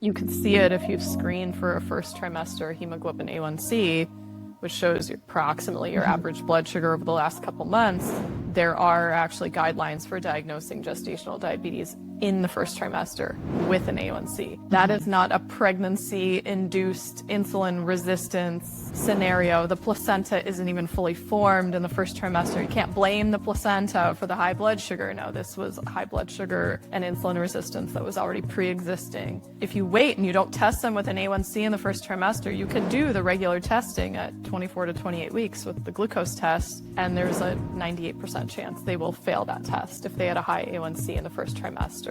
You can see it if you screen for a first trimester hemoglobin A1C, which shows approximately your average blood sugar over the last couple months. There are actually guidelines for diagnosing gestational diabetes in the first trimester with an A1C. That is not a pregnancy-induced insulin resistance scenario. The placenta isn't even fully formed in the first trimester. You can't blame the placenta for the high blood sugar. No, this was high blood sugar and insulin resistance that was already pre-existing. If you wait and you don't test them with an A1C in the first trimester, you could do the regular testing at 24 to 28 weeks with the glucose test, and there's a 98% chance they will fail that test if they had a high A1C in the first trimester.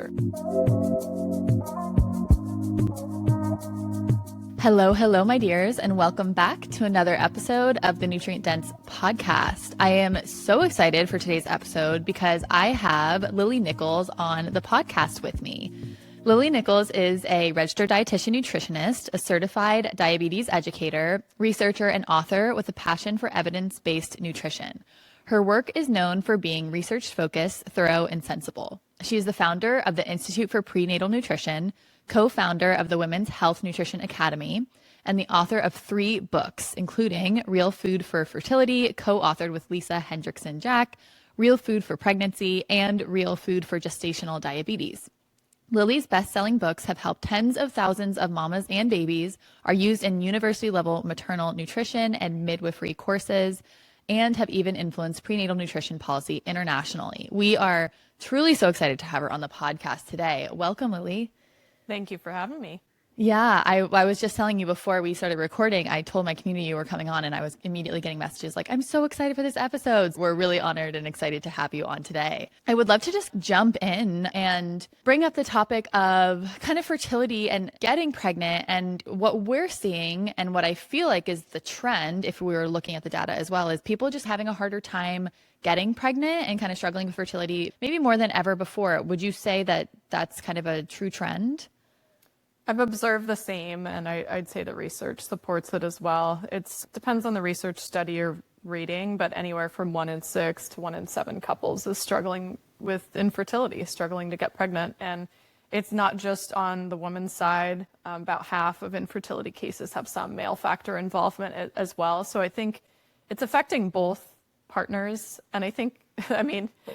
Hello, my dears, and welcome back to another episode of the Nutrient Dense podcast. I am so excited for today's episode because I have Lily Nichols on the podcast with me. Lily Nichols is a registered dietitian nutritionist, a certified diabetes educator, researcher, and author with a passion for evidence-based nutrition. Her work is known for being research-focused, thorough, and sensible. She is the founder of the Institute for Prenatal Nutrition, co-founder of the Women's Health Nutrition Academy, and the author of 3 books, including Real Food for Fertility, co-authored with Lisa Hendrickson-Jack, Real Food for Pregnancy, and Real Food for Gestational Diabetes. Lily's best-selling books have helped tens of thousands of mamas and babies, are used in university-level maternal nutrition and midwifery courses, and have even influenced prenatal nutrition policy internationally. We are truly so excited to have her on the podcast today. Welcome, Lily. Thank you for having me. Yeah, I was just telling you before we started recording, I told my community you were coming on, and I was immediately getting messages like, I'm so excited for this episode. We're really honored and excited to have you on today. I would love to just jump in and bring up the topic of kind of fertility and getting pregnant, and what we're seeing and what I feel like is the trend, if we were looking at the data as well, is people just having a harder time getting pregnant and kind of struggling with fertility, maybe more than ever before. Would you say that that's kind of a true trend? I've observed the same, and I'd say the research supports it as well. It depends on the research study you're reading, but anywhere from 1 in 6 to 1 in 7 couples is struggling with infertility, struggling to get pregnant. And it's not just on the woman's side. About half of infertility cases have some male factor involvement as well. So I think it's affecting both partners. And I think,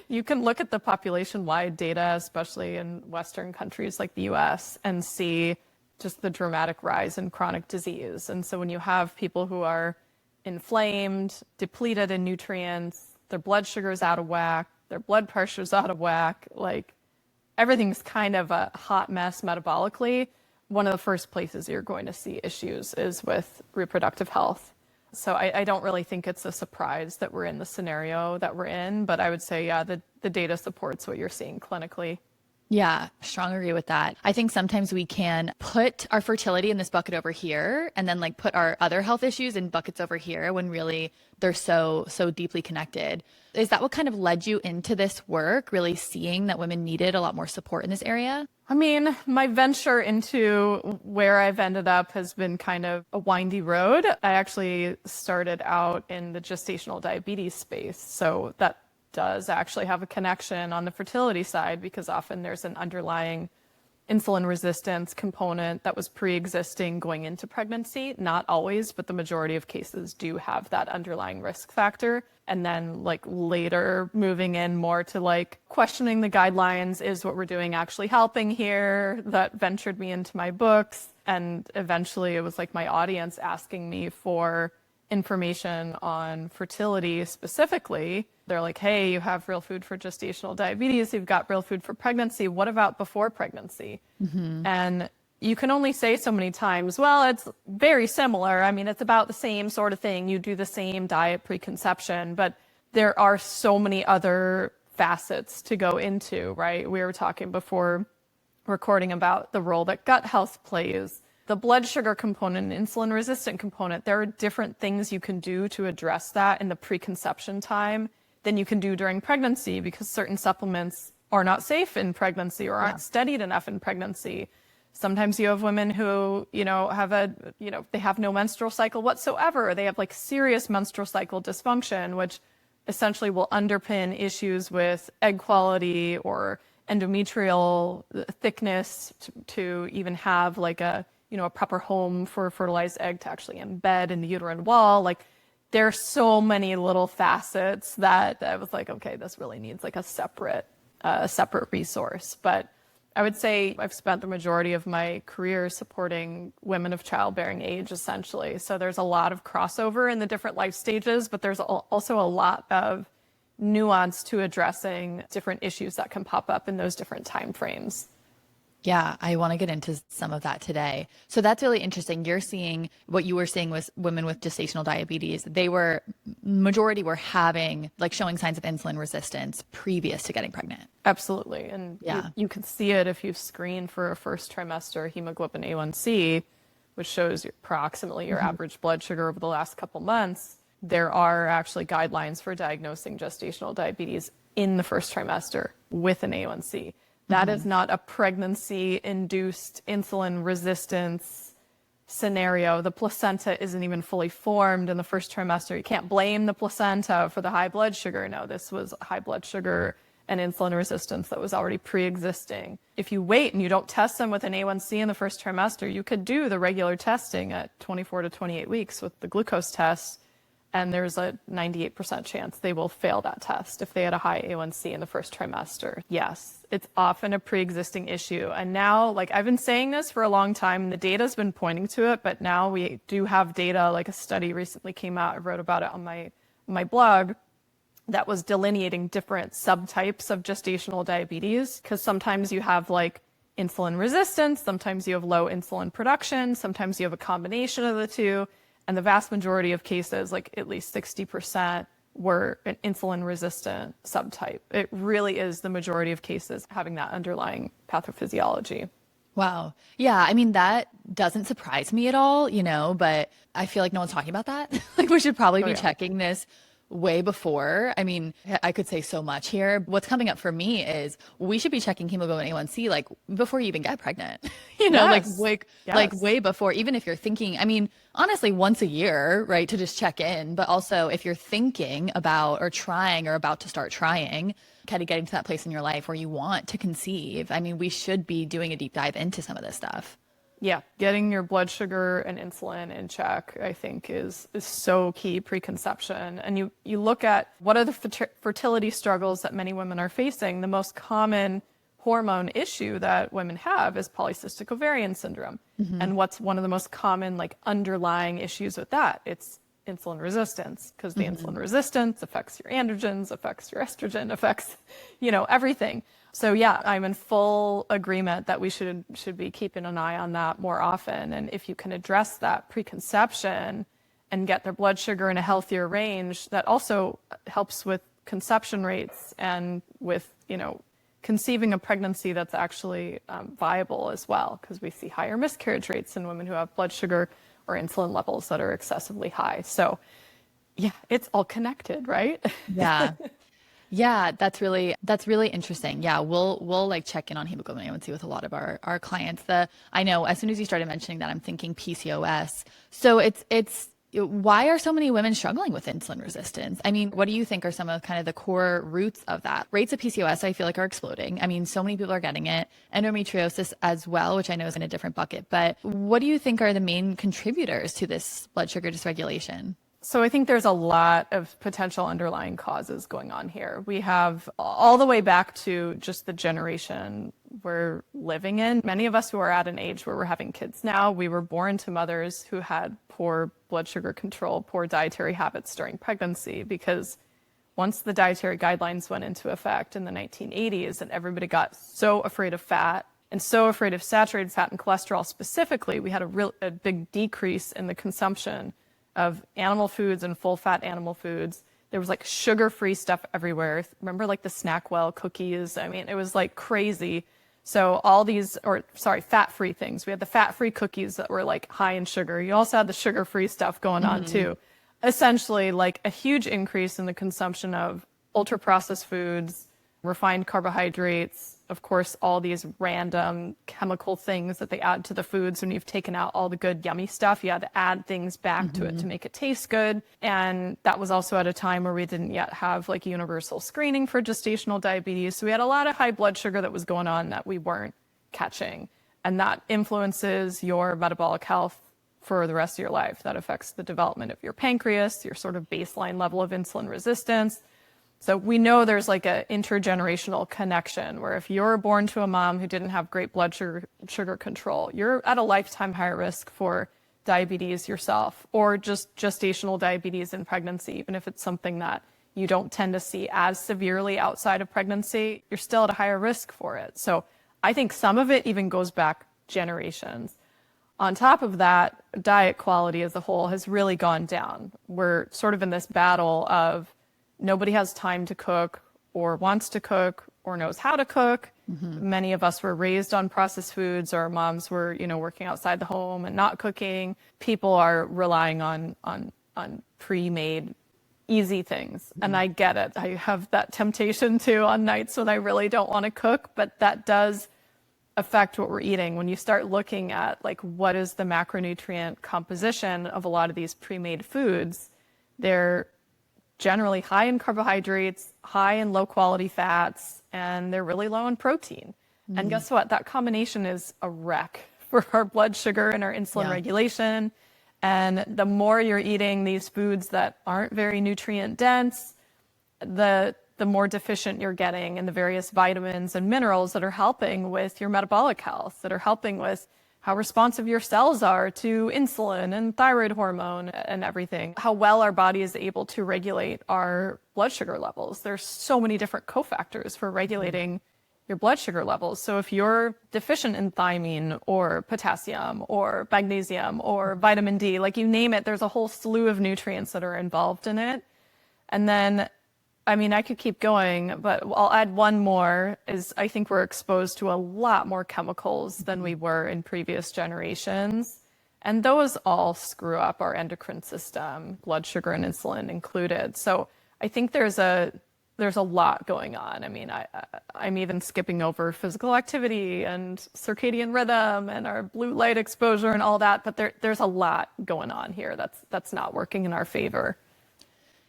you can look at the population-wide data, especially in Western countries like the US, and see just the dramatic rise in chronic disease. And so when you have people who are inflamed, depleted in nutrients, their blood sugar is out of whack, their blood pressure is out of whack, like everything's kind of a hot mess metabolically, one of the first places you're going to see issues is with reproductive health. So I don't really think it's a surprise that we're in the scenario that we're in, but I would say, yeah, the data supports what you're seeing clinically. Yeah, strong agree with that. I think sometimes we can put our fertility in this bucket over here and then like put our other health issues in buckets over here when really they're so deeply connected. Is that what kind of led you into this work, really seeing that women needed a lot more support in this area? My venture into where I've ended up has been kind of a windy road. I actually started out in the gestational diabetes space, so that does actually have a connection on the fertility side because often there's an underlying insulin resistance component that was pre-existing going into pregnancy. Not always, but the majority of cases do have that underlying risk factor. And then later moving in more to questioning the guidelines, is what we're doing actually helping here? That ventured me into my books. And eventually it was my audience asking me for information on fertility specifically. They're like, hey, you have Real Food for Gestational Diabetes, you've got Real Food for Pregnancy, what about before pregnancy? Mm-hmm. And you can only say so many times, well, it's very similar. It's about the same sort of thing. You do the same diet preconception, but there are so many other facets to go into, right? We were talking before recording about the role that gut health plays, the blood sugar component, insulin resistant component. There are different things you can do to address that in the preconception time than you can do during pregnancy because certain supplements are not safe in pregnancy or aren't studied enough in pregnancy. Sometimes you have women who, they have no menstrual cycle whatsoever. They have serious menstrual cycle dysfunction, which essentially will underpin issues with egg quality or endometrial thickness to even have like a, a proper home for a fertilized egg to actually embed in the uterine wall. Like there are so many little facets that I was like, okay, this really needs like a separate resource. But I would say I've spent the majority of my career supporting women of childbearing age, essentially. So there's a lot of crossover in the different life stages, but there's also a lot of nuance to addressing different issues that can pop up in those different time frames. Yeah, I want to get into some of that today. So that's really interesting. You're seeing what you were seeing was women with gestational diabetes. Majority were having, like, showing signs of insulin resistance previous to getting pregnant. Absolutely. And you can see it if you screen for a first trimester hemoglobin A1C, which shows approximately your average blood sugar over the last couple months. There are actually guidelines for diagnosing gestational diabetes in the first trimester with an A1C. That is not a pregnancy-induced insulin resistance scenario. The placenta isn't even fully formed in the first trimester. You can't blame the placenta for the high blood sugar. No, this was high blood sugar and insulin resistance that was already pre-existing. If you wait and you don't test them with an A1C in the first trimester, you could do the regular testing at 24 to 28 weeks with the glucose test, and there's a 98% chance they will fail that test if they had a high A1C in the first trimester. Yes, it's often a pre-existing issue. And now, like, I've been saying this for a long time, and the data's been pointing to it, but now we do have data, like a study recently came out, I wrote about it on my blog, that was delineating different subtypes of gestational diabetes, because sometimes you have like insulin resistance, sometimes you have low insulin production, sometimes you have a combination of the two. And the vast majority of cases, like at least 60%, were an insulin resistant subtype. It really is the majority of cases having that underlying pathophysiology. Wow. Yeah. I mean, that doesn't surprise me at all, but I feel like no one's talking about that. Like we should probably be checking this way before. I mean, I could say so much here. What's coming up for me is we should be checking hemoglobin A1C like before you even get pregnant, like way before, even if you're thinking, I mean, honestly, once a year, right, to just check in. But also if you're thinking about or trying or about to start trying, kind of getting to that place in your life where you want to conceive, I mean, we should be doing a deep dive into some of this stuff. Yeah, getting your blood sugar and insulin in check, I think, is so key preconception. And you look at what are the fertility struggles that many women are facing. The most common hormone issue that women have is polycystic ovarian syndrome. And what's one of the most common like underlying issues with that? It's insulin resistance, because the insulin resistance affects your androgens, affects your estrogen, affects, everything. So yeah, I'm in full agreement that we should be keeping an eye on that more often. And if you can address that preconception and get their blood sugar in a healthier range, that also helps with conception rates and with, conceiving a pregnancy that's actually viable as well, because we see higher miscarriage rates in women who have blood sugar or insulin levels that are excessively high. So yeah, it's all connected, right? Yeah. Yeah, that's really interesting. Yeah, we'll like check in on hemoglobin A1C with a lot of our clients. I know as soon as you started mentioning that, I'm thinking PCOS. So it's why are so many women struggling with insulin resistance? I mean, what do you think are some of kind of the core roots of that? Rates of PCOS, I feel like, are exploding. I mean, so many people are getting it. Endometriosis as well, which I know is in a different bucket. But what do you think are the main contributors to this blood sugar dysregulation? So I think there's a lot of potential underlying causes going on here. We have all the way back to just the generation we're living in. Many of us who are at an age where we're having kids now, we were born to mothers who had poor blood sugar control, poor dietary habits during pregnancy, because once the dietary guidelines went into effect in the 1980s and everybody got so afraid of fat and so afraid of saturated fat and cholesterol specifically, we had a big decrease in the consumption of animal foods and full fat animal foods. There was like sugar-free stuff everywhere. Remember like the Snackwell cookies? I mean, it was like crazy. So all these, fat-free things. We had the fat-free cookies that were like high in sugar. You also had the sugar-free stuff going on too. Essentially like a huge increase in the consumption of ultra-processed foods, refined carbohydrates, of course, all these random chemical things that they add to the foods. When you've taken out all the good, yummy stuff, you had to add things back to it to make it taste good. And that was also at a time where we didn't yet have like universal screening for gestational diabetes. So we had a lot of high blood sugar that was going on that we weren't catching. And that influences your metabolic health for the rest of your life. That affects the development of your pancreas, your sort of baseline level of insulin resistance. So we know there's like an intergenerational connection where if you're born to a mom who didn't have great blood sugar control, you're at a lifetime higher risk for diabetes yourself, or just gestational diabetes in pregnancy. Even if it's something that you don't tend to see as severely outside of pregnancy, you're still at a higher risk for it. So I think some of it even goes back generations. On top of that, diet quality as a whole has really gone down. We're sort of in this battle of nobody has time to cook or wants to cook or knows how to cook. Many of us were raised on processed foods, or moms were, working outside the home and not cooking. People are relying on pre-made easy things. And I get it. I have that temptation too on nights when I really don't want to cook, but that does affect what we're eating. When you start looking at like what is the macronutrient composition of a lot of these pre-made foods, they're generally high in carbohydrates, high in low quality fats, and they're really low in protein. And guess what? That combination is a wreck for our blood sugar and our insulin regulation. And the more you're eating these foods that aren't very nutrient dense, the more deficient you're getting in the various vitamins and minerals that are helping with your metabolic health, that are helping with how responsive your cells are to insulin and thyroid hormone and everything, how well our body is able to regulate our blood sugar levels. There's so many different cofactors for regulating your blood sugar levels. So if you're deficient in thiamine or potassium or magnesium or vitamin D, like you name it, there's a whole slew of nutrients that are involved in it. And then I could keep going, but I'll add one more is I think we're exposed to a lot more chemicals than we were in previous generations. And those all screw up our endocrine system, blood sugar and insulin included. So I think there's a lot going on. I'm even skipping over physical activity and circadian rhythm and our blue light exposure and all that, but there's a lot going on here that's not working in our favor.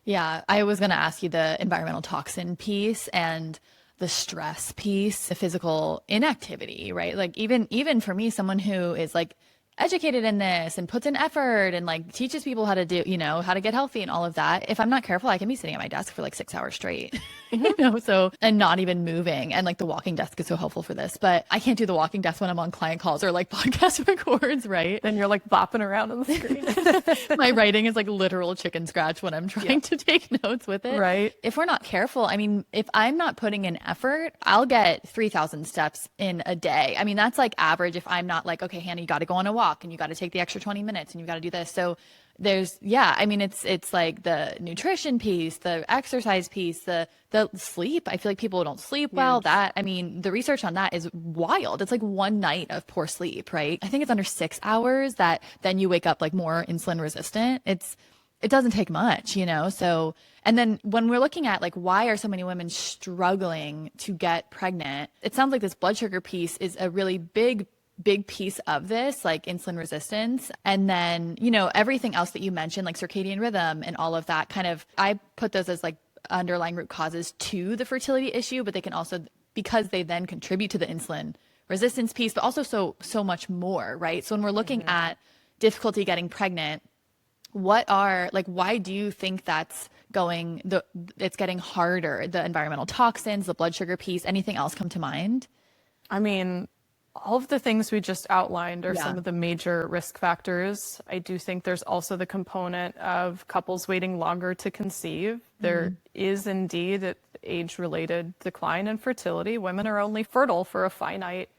Yeah, I was going to ask you the environmental toxin piece and the stress piece, the physical inactivity, right? Like even for me, someone who is like educated in this and puts in effort and like teaches people how to do, how to get healthy and all of that. If I'm not careful, I can be sitting at my desk for like 6 hours straight, so, and not even moving. And like the walking desk is so helpful for this, but I can't do the walking desk when I'm on client calls or like podcast records, right? Then you're like bopping around on the screen. My writing is like literal chicken scratch when I'm trying to take notes with it. Right. If we're not careful, if I'm not putting in effort, I'll get 3,000 steps in a day. That's like average. If I'm not like, okay, Hannah, you got to go on a walk and you got to take the extra 20 minutes and you got to do this. So there's, it's like the nutrition piece, the exercise piece, the sleep. I feel like people don't sleep well. The research on that is wild. It's like one night of poor sleep, right? I think it's under 6 hours that then you wake up like more insulin resistant. It doesn't take much, So, and then when we're looking at like, why are so many women struggling to get pregnant? It sounds like this blood sugar piece is a really big piece of this, like insulin resistance. And then, everything else that you mentioned, like circadian rhythm and all of that I put those as like underlying root causes to the fertility issue, but they can also, because they then contribute to the insulin resistance piece, but also so much more, right? So when we're looking at difficulty getting pregnant, why do you think it's getting harder? The environmental toxins, the blood sugar piece, anything else come to mind? All of the things we just outlined are some of the major risk factors. I do think there's also the component of couples waiting longer to conceive. There is indeed an age-related decline in fertility. Women are only fertile for a finite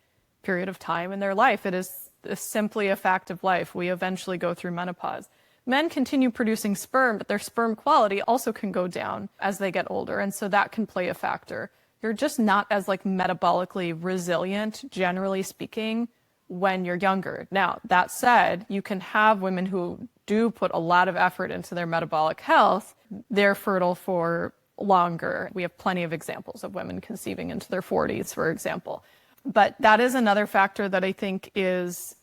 period of time in their life. It is simply a fact of life. We eventually go through menopause. Men continue producing sperm, but their sperm quality also can go down as they get older, and so that can play a factor. You're just not as like metabolically resilient, generally speaking, when you're younger. Now, that said, you can have women who do put a lot of effort into their metabolic health. They're fertile for longer. We have plenty of examples of women conceiving into their 40s, for example. But that is another factor that I think is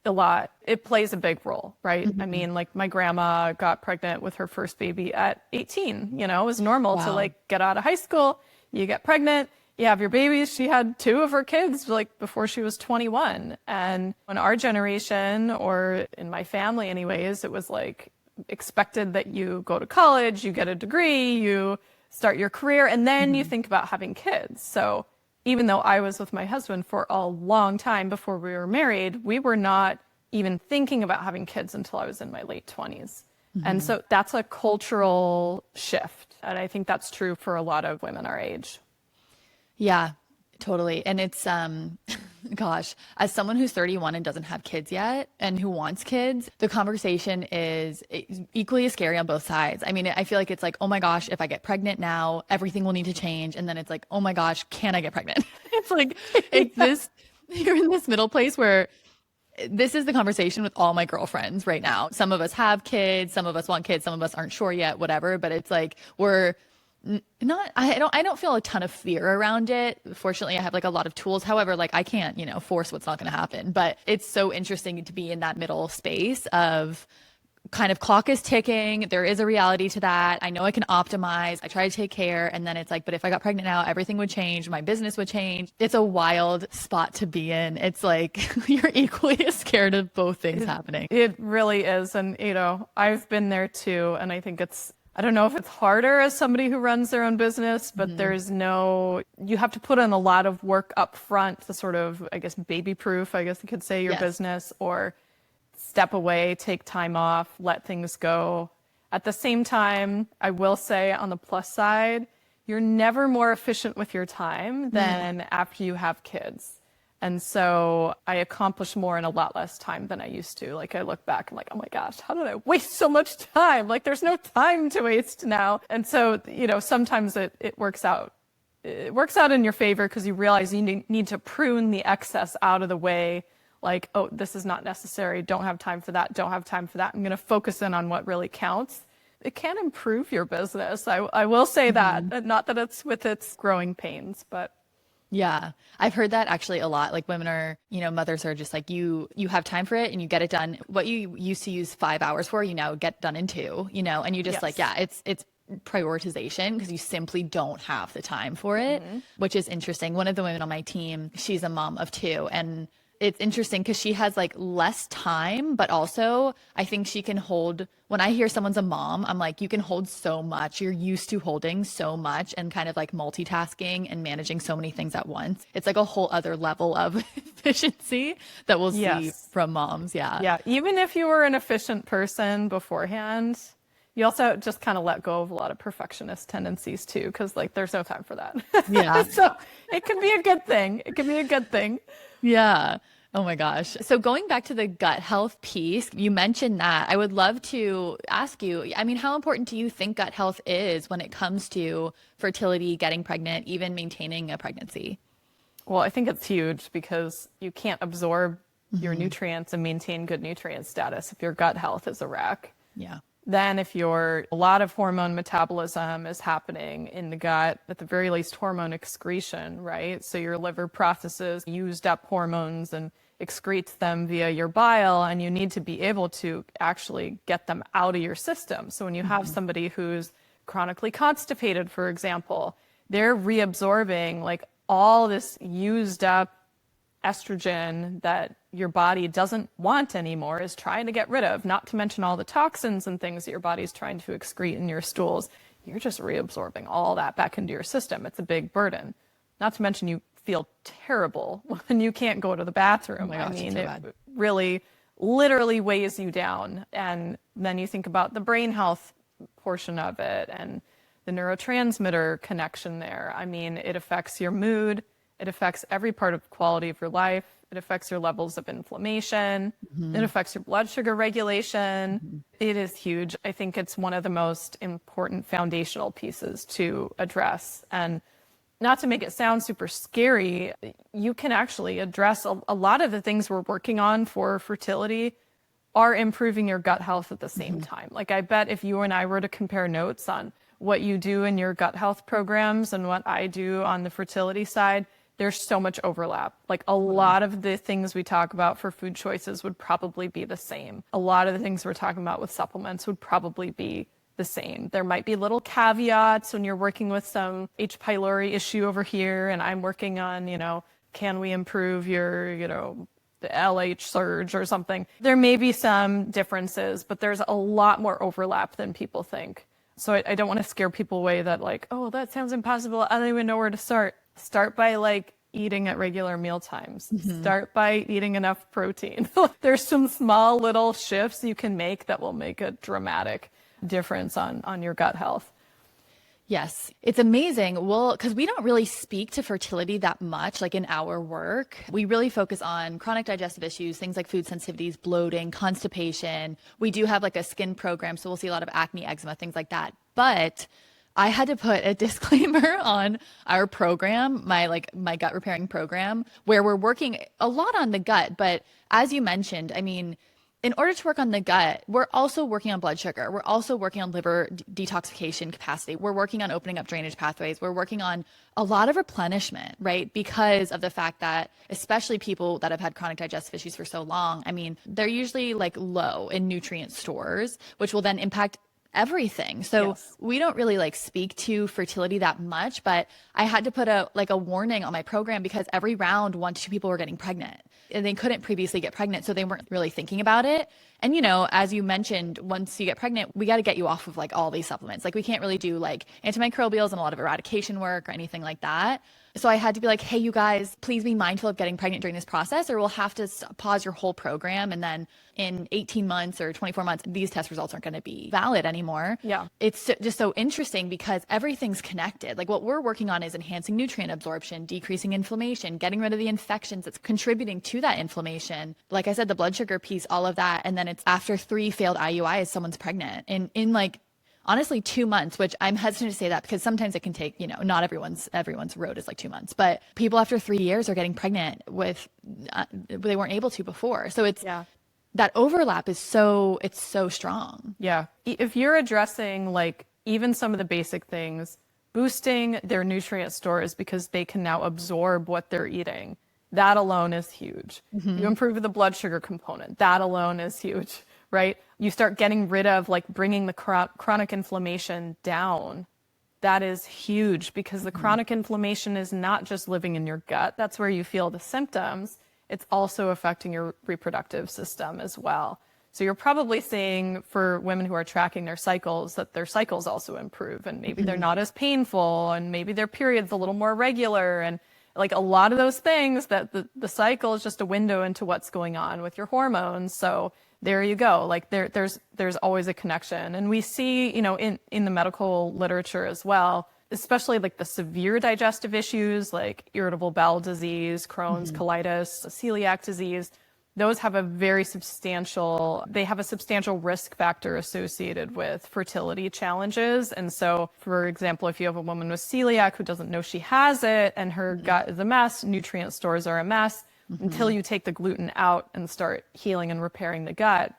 a lot. It plays a big role, right? I mean, like my grandma got pregnant with her first baby at 18. It was normal to like get out of high school, you get pregnant, you have your babies. She had 2 of her kids like before she was 21. And in our generation, or in my family anyways, it was like expected that you go to college, you get a degree, you start your career, and then you think about having kids. So even though I was with my husband for a long time before we were married, we were not even thinking about having kids until I was in my late 20s. And so that's a cultural shift. And I think that's true for a lot of women our age. Yeah, totally. And it's, gosh, as someone who's 31 and doesn't have kids yet and who wants kids, the conversation is equally as scary on both sides. I mean, I feel like it's like, oh my gosh, if I get pregnant now, everything will need to change. And then it's like, oh my gosh, can I get pregnant? It's like, it's this, you're in this middle place where this is the conversation with all my girlfriends right now. Some of us have kids, some of us want kids, some of us aren't sure yet, whatever. But it's like, I don't feel a ton of fear around it. Fortunately, I have like a lot of tools. However, like I can't, force what's not going to happen. But it's so interesting to be in that middle space of kind of clock is ticking. There is a reality to that. I know I can optimize. I try to take care. And then it's like, but if I got pregnant now, everything would change. My business would change. It's a wild spot to be in. It's like you're equally as scared of both things happening. It really is. And, I've been there too. And I think I don't know if it's harder as somebody who runs their own business, but you have to put in a lot of work up front to sort of, I guess, baby proof, I guess you could say, your business, or step away, take time off, let things go. At the same time, I will say on the plus side, you're never more efficient with your time than after you have kids. And so I accomplish more in a lot less time than I used to. Like I look back, I'm like, oh my gosh, how did I waste so much time? Like there's no time to waste now. And so, sometimes it works out. It works out in your favor because you realize you need to prune the excess out of the way. Like, oh, this is not necessary. Don't have time for that. Don't have time for that. I'm going to focus in on what really counts. It can improve your business. I will say that. Not that it's with its growing pains, but. Yeah, I've heard that actually a lot. Like women are, mothers are just like you have time for it and you get it done. What you used to use 5 hours for, you now get done in 2, and you just it's prioritization because you simply don't have the time for it, which is interesting. One of the women on my team, she's a mom of 2, and it's interesting because she has like less time, but also I think she can hold, when I hear someone's a mom, I'm like, you can hold so much. You're used to holding so much and kind of like multitasking and managing so many things at once. It's like a whole other level of efficiency that we'll see from moms. Yeah. Yeah. Even if you were an efficient person beforehand, you also just kind of let go of a lot of perfectionist tendencies too, because like there's no time for that. Yeah. So it can be a good thing. It can be a good thing. Yeah. Oh my gosh. So going back to the gut health piece, you mentioned that. I would love to ask you, I mean, how important do you think gut health is when it comes to fertility, getting pregnant, even maintaining a pregnancy? Well, I think it's huge because you can't absorb your nutrients and maintain good nutrient status if your gut health is a wreck. Yeah. Then if a lot of hormone metabolism is happening in the gut, at the very least hormone excretion, right? So your liver processes used up hormones and excretes them via your bile, and you need to be able to actually get them out of your system. So when you have somebody who's chronically constipated, for example, they're reabsorbing like all this used up estrogen that your body doesn't want anymore, is trying to get rid of, not to mention all the toxins and things that your body's trying to excrete in your stools. You're just reabsorbing all that back into your system. It's a big burden. Not to mention you feel terrible when you can't go to the bathroom. Oh my gosh, I mean, so it bad. really literally weighs you down. And then you think about the brain health portion of it and the neurotransmitter connection there. I mean, it affects your mood. It affects every part of the quality of your life. It affects your levels of inflammation. It affects your blood sugar regulation. It is huge. I think it's one of the most important foundational pieces to address. And not to make it sound super scary, you can actually address a lot of the things we're working on for fertility are improving your gut health at the same time. Like I bet if you and I were to compare notes on what you do in your gut health programs and what I do on the fertility side, there's so much overlap. Like a lot of the things we talk about for food choices would probably be the same. A lot of the things we're talking about with supplements would probably be the same. There might be little caveats when you're working with some H. pylori issue over here, and I'm working on, can we improve your, the LH surge or something. There may be some differences, but there's a lot more overlap than people think. So I don't want to scare people away that like, oh, that sounds impossible. I don't even know where to start. Start by like eating at regular meal times. Start by eating enough protein. There's some small little shifts you can make that will make a dramatic difference on your gut health. Yes, it's amazing. Well, because we don't really speak to fertility that much, like in our work. We really focus on chronic digestive issues, things like food sensitivities, bloating, constipation. We do have like a skin program, so we'll see a lot of acne, eczema, things like that. But I had to put a disclaimer on our program, my gut repairing program, where we're working a lot on the gut. But as you mentioned, I mean, in order to work on the gut, we're also working on blood sugar. We're also working on liver detoxification capacity. We're working on opening up drainage pathways. We're working on a lot of replenishment, right? Because of the fact that especially people that have had chronic digestive issues for so long, I mean, they're usually like low in nutrient stores, which will then impact everything. So we don't really like speak to fertility that much, but I had to put a warning on my program because every round 1 to 2 people were getting pregnant and they couldn't previously get pregnant. So they weren't really thinking about it. And, as you mentioned, once you get pregnant, we got to get you off of like all these supplements. Like we can't really do like antimicrobials and a lot of eradication work or anything like that. So I had to be like, hey, you guys, please be mindful of getting pregnant during this process, or we'll have to pause your whole program. And then in 18 months or 24 months, these test results aren't going to be valid anymore. Yeah. It's just so interesting because everything's connected. Like what we're working on is enhancing nutrient absorption, decreasing inflammation, getting rid of the infections that's contributing to that inflammation. Like I said, the blood sugar piece, all of that. And then it's after 3 failed IUIs, someone's pregnant. And in like, honestly, 2 months, which I'm hesitant to say that because sometimes it can take, not everyone's road is like 2 months, but people after 3 years are getting pregnant with, they weren't able to before. So it's, that overlap is it's so strong. Yeah. If you're addressing like even some of the basic things, boosting their nutrient stores because they can now absorb what they're eating, that alone is huge. You improve the blood sugar component, that alone is huge. Right? You start getting rid of like bringing the chronic inflammation down. That is huge because the chronic inflammation is not just living in your gut. That's where you feel the symptoms. It's also affecting your reproductive system as well. So you're probably seeing for women who are tracking their cycles that their cycles also improve and maybe they're not as painful and maybe their period's a little more regular and like a lot of those things that the cycle is just a window into what's going on with your hormones. So there you go. Like there's always a connection. And we see, in the medical literature as well, especially like the severe digestive issues like irritable bowel disease, Crohn's, colitis, celiac disease, those have a substantial risk factor associated with fertility challenges. And so, for example, if you have a woman with celiac who doesn't know she has it and her gut is a mess, nutrient stores are a mess, until you take the gluten out and start healing and repairing the gut,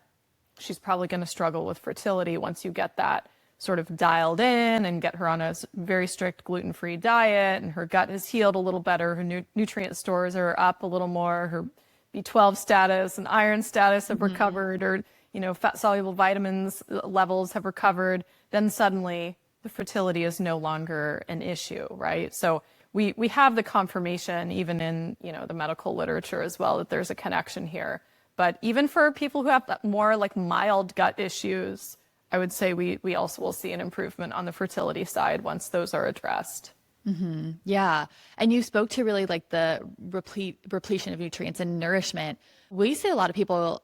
she's probably going to struggle with fertility once you get that sort of dialed in and get her on a very strict gluten-free diet and her gut is healed a little better, her nutrient stores are up a little more, her B12 status and iron status have recovered, or, fat-soluble vitamins levels have recovered, then suddenly the fertility is no longer an issue, right? So we have the confirmation even in, the medical literature as well that there's a connection here. But even for people who have more like mild gut issues, I would say we also will see an improvement on the fertility side once those are addressed. Yeah. And you spoke to really like the repletion of nutrients and nourishment. We see a lot of people,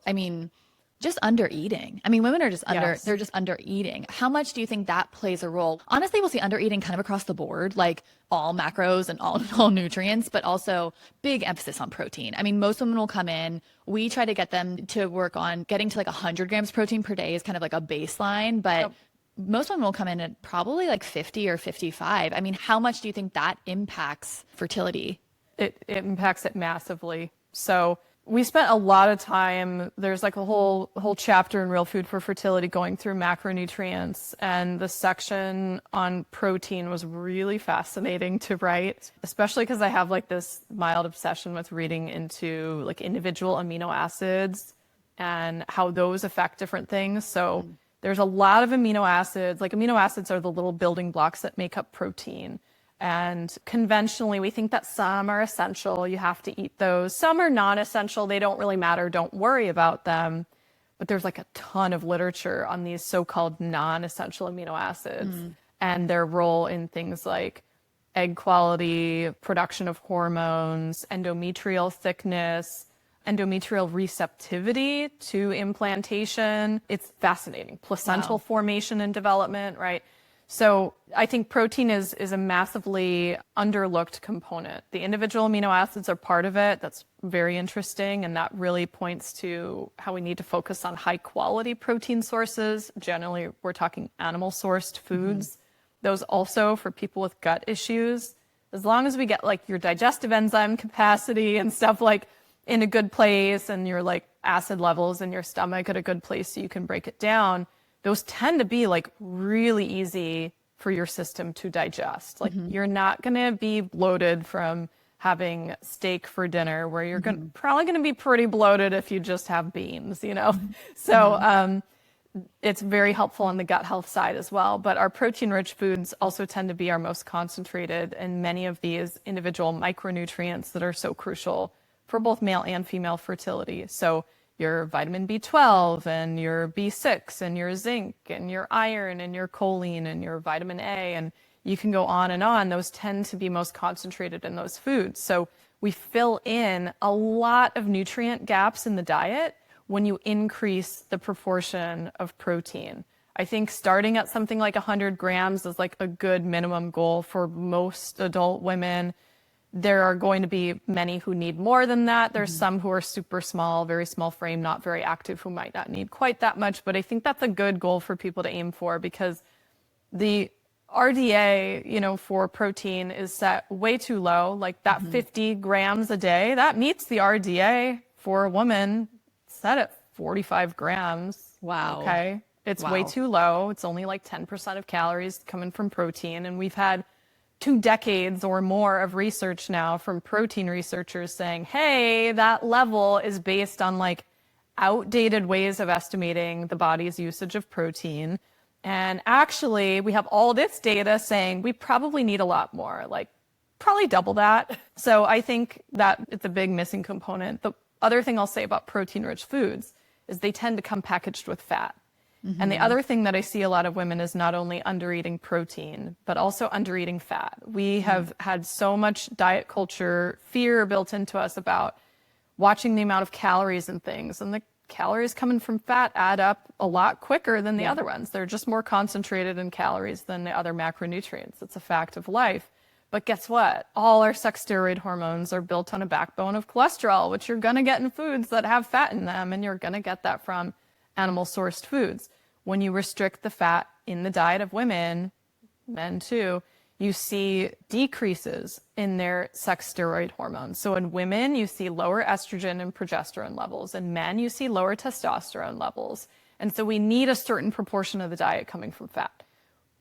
just under eating. Women are just they're just under eating. How much do you think that plays a role? Honestly, we'll see under eating kind of across the board, like all macros and all nutrients, but also big emphasis on protein. Most women will come in. We try to get them to work on getting to like 100 grams protein per day is kind of like a baseline, but most women will come in at probably like 50 or 55. How much do you think that impacts fertility? It impacts it massively. So we spent a lot of time, there's like a whole chapter in Real Food for Fertility going through macronutrients, and the section on protein was really fascinating to write, especially because I have like this mild obsession with reading into like individual amino acids and how those affect different things. So there's a lot of amino acids. Like amino acids are the little building blocks that make up protein. And conventionally, we think that some are essential. You have to eat those. Some are non-essential. They don't really matter. Don't worry about them. But there's like a ton of literature on these so-called non-essential amino acids and their role in things like egg quality, production of hormones, endometrial thickness, endometrial receptivity to implantation. It's fascinating. Placental formation and development, right? So I think protein is a massively underlooked component. The individual amino acids are part of it. That's very interesting. And that really points to how we need to focus on high quality protein sources. Generally, we're talking animal sourced foods. Those also for people with gut issues. As long as we get like your digestive enzyme capacity and stuff like in a good place and your like acid levels in your stomach at a good place so you can break it down, those tend to be like really easy for your system to digest. Like you're not going to be bloated from having steak for dinner, where you're probably going to be pretty bloated if you just have beans, you know? So it's very helpful on the gut health side as well. But our protein-rich foods also tend to be our most concentrated in many of these individual micronutrients that are so crucial for both male and female fertility. So your vitamin B12 and your B6 and your zinc and your iron and your choline and your vitamin A, and you can go on and on. Those tend to be most concentrated in those foods. So we fill in a lot of nutrient gaps in the diet when you increase the proportion of protein. I think starting at something like 100 grams is like a good minimum goal for most adult women. There are going to be many who need more than that. There's some who are super small, very small frame, not very active, who might not need quite that much. But I think that's a good goal for people to aim for, because the RDA, you know, for protein is set way too low. Like that 50 grams a day, that meets the RDA for a woman set at 45 grams. Wow. Okay. It's way too low. It's only like 10% of calories coming from protein. And we've had 2 decades or more of research now from protein researchers saying, hey, that level is based on like outdated ways of estimating the body's usage of protein. And actually, we have all this data saying we probably need a lot more, like probably double that. So I think that it's a big missing component. The other thing I'll say about protein-rich foods is they tend to come packaged with fat. And the other thing that I see a lot of women is not only undereating protein, but also undereating fat. We have had so much diet culture fear built into us about watching the amount of calories and things. And the calories coming from fat add up a lot quicker than the other ones. They're just more concentrated in calories than the other macronutrients. It's a fact of life. But guess what? All our sex steroid hormones are built on a backbone of cholesterol, which you're going to get in foods that have fat in them. And you're going to get that from animal sourced foods. When you restrict the fat in the diet of women, men too, you see decreases in their sex steroid hormones. So in women, you see lower estrogen and progesterone levels. In men, you see lower testosterone levels. And so we need a certain proportion of the diet coming from fat.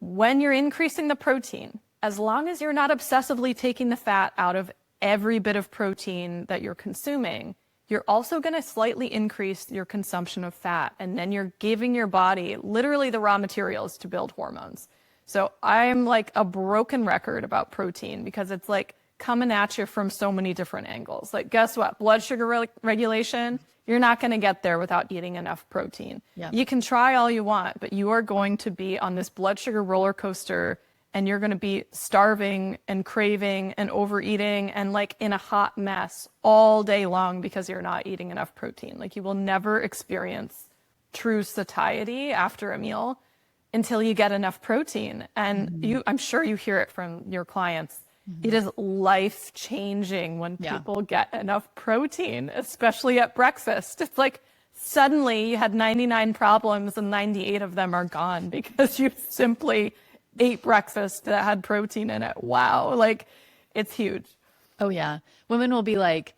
When you're increasing the protein, as long as you're not obsessively taking the fat out of every bit of protein that you're consuming, you're also going to slightly increase your consumption of fat. And then you're giving your body literally the raw materials to build hormones. So I'm like a broken record about protein, because it's like coming at you from so many different angles. Like, guess what? Blood sugar regulation, you're not going to get there without eating enough protein. You can try all you want, but you are going to be on this blood sugar roller coaster, and you're going to be starving and craving and overeating and like in a hot mess all day long because you're not eating enough protein. Like you will never experience true satiety after a meal until you get enough protein. And I'm sure you hear it from your clients. It is life-changing when people get enough protein, especially at breakfast. It's like suddenly you had 99 problems and 98 of them are gone because you simply ate breakfast that had protein in it. Wow. Like it's huge. Oh yeah. Women will be like,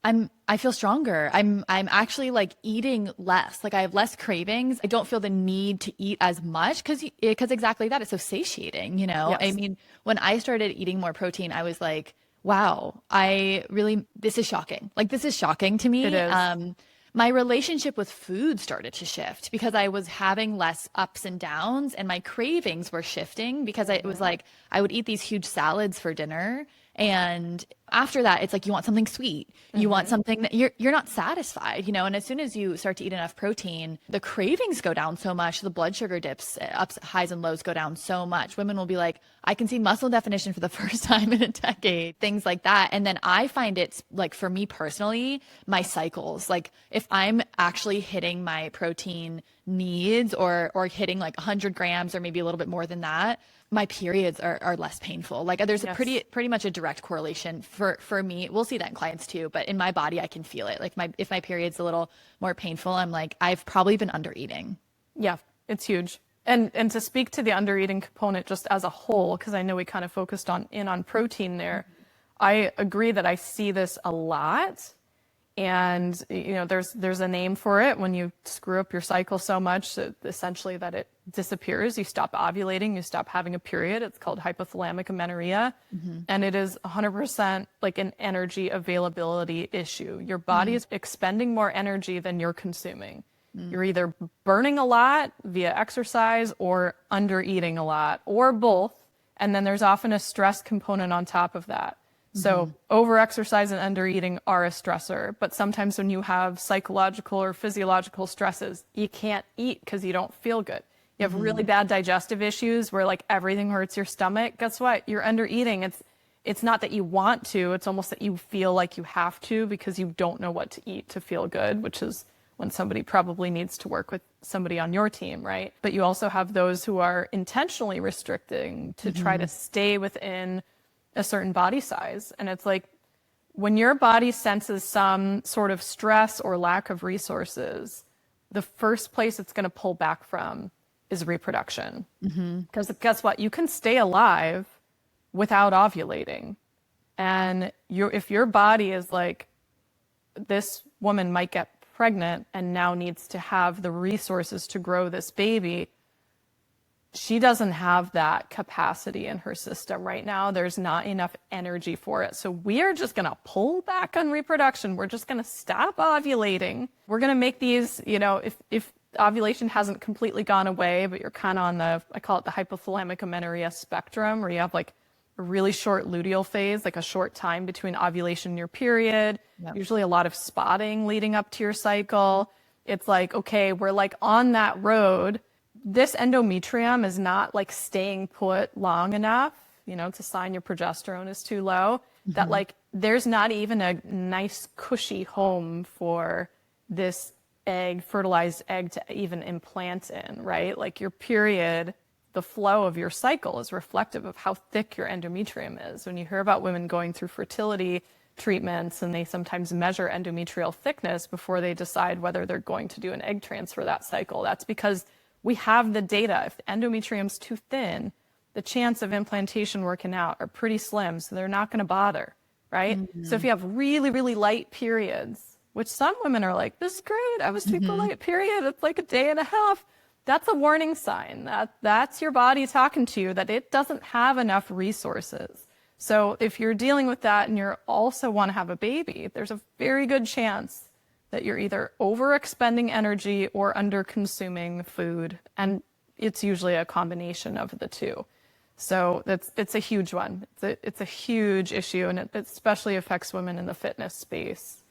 I feel stronger. I'm actually like eating less. Like I have less cravings. I don't feel the need to eat as much because exactly that. It's so satiating, you know? I Yes, mean, when I started eating more protein, I was like, wow, this is shocking. Like this is shocking to it me. is. My relationship with food started to shift because I was having less ups and downs and my cravings were shifting because it was like I would eat these huge salads for dinner and after that it's like you want something sweet. You want Mm-hmm. something that you're not satisfied, you know, and as soon as you start to eat enough protein, the cravings go down so much, the blood sugar dips, ups, highs and lows go down so much. Women will be like, I can see muscle definition for the first time in a decade, things like that. And then I find it's like for me personally, my cycles, like if I'm actually hitting my protein needs or hitting like 100 grams or maybe a little bit more than that, my periods are less painful. Like there's a Yes. pretty much a direct correlation for me. We'll see that in clients too, but in my body I can feel it. Like if my period's a little more painful, I'm like I've probably been under eating. Yeah, it's huge. And to speak to the under eating component just as a whole, because I know we kind of focused on protein there, I agree that I see this a lot. And you know, there's a name for it when you screw up your cycle so much that essentially that it disappears. You stop ovulating, you stop having a period. It's called hypothalamic amenorrhea, and it is 100% like an energy availability issue. Your body is expending more energy than you're consuming. You're either burning a lot via exercise or under eating a lot, or both. And then there's often a stress component on top of that. So over-exercise and under-eating are a stressor, but sometimes when you have psychological or physiological stresses, you can't eat because you don't feel good. You have really bad digestive issues where like everything hurts your stomach. Guess what? You're under-eating. It's not that you want to, it's almost that you feel like you have to because you don't know what to eat to feel good, which is when somebody probably needs to work with somebody on your team, right? But you also have those who are intentionally restricting to try to stay within a certain body size. And it's like when your body senses some sort of stress or lack of resources, the first place it's going to pull back from is reproduction. Because guess what? You can stay alive without ovulating. And if your body is like, this woman might get pregnant and now needs to have the resources to grow this baby, she doesn't have that capacity in her system right now. There's not enough energy for it. So we are just going to pull back on reproduction. We're just going to stop ovulating. We're going to make these, you know, if ovulation hasn't completely gone away, but you're kind of on I call it the hypothalamic amenorrhea spectrum, where you have like a really short luteal phase, like a short time between ovulation and your period, usually a lot of spotting leading up to your cycle. It's like, okay, we're like on that road. This endometrium is not like staying put long enough, you know, it's a sign your progesterone is too low, that like there's not even a nice cushy home for this fertilized egg to even implant in, right? Like your period, the flow of your cycle is reflective of how thick your endometrium is. When you hear about women going through fertility treatments and they sometimes measure endometrial thickness before they decide whether they're going to do an egg transfer that cycle, that's because we have the data. If the endometrium's too thin, the chance of implantation working out are pretty slim, so they're not going to bother, right? So if you have really, really light periods, which some women are like, this is great, I was super light period, it's like a day and a half, that's a warning sign. That's your body talking to you that it doesn't have enough resources. So if you're dealing with that and you also want to have a baby, there's a very good chance that you're either overexpending energy or under consuming food. And it's usually a combination of the two. So it's a huge one. It's a huge issue, and it especially affects women in the fitness space.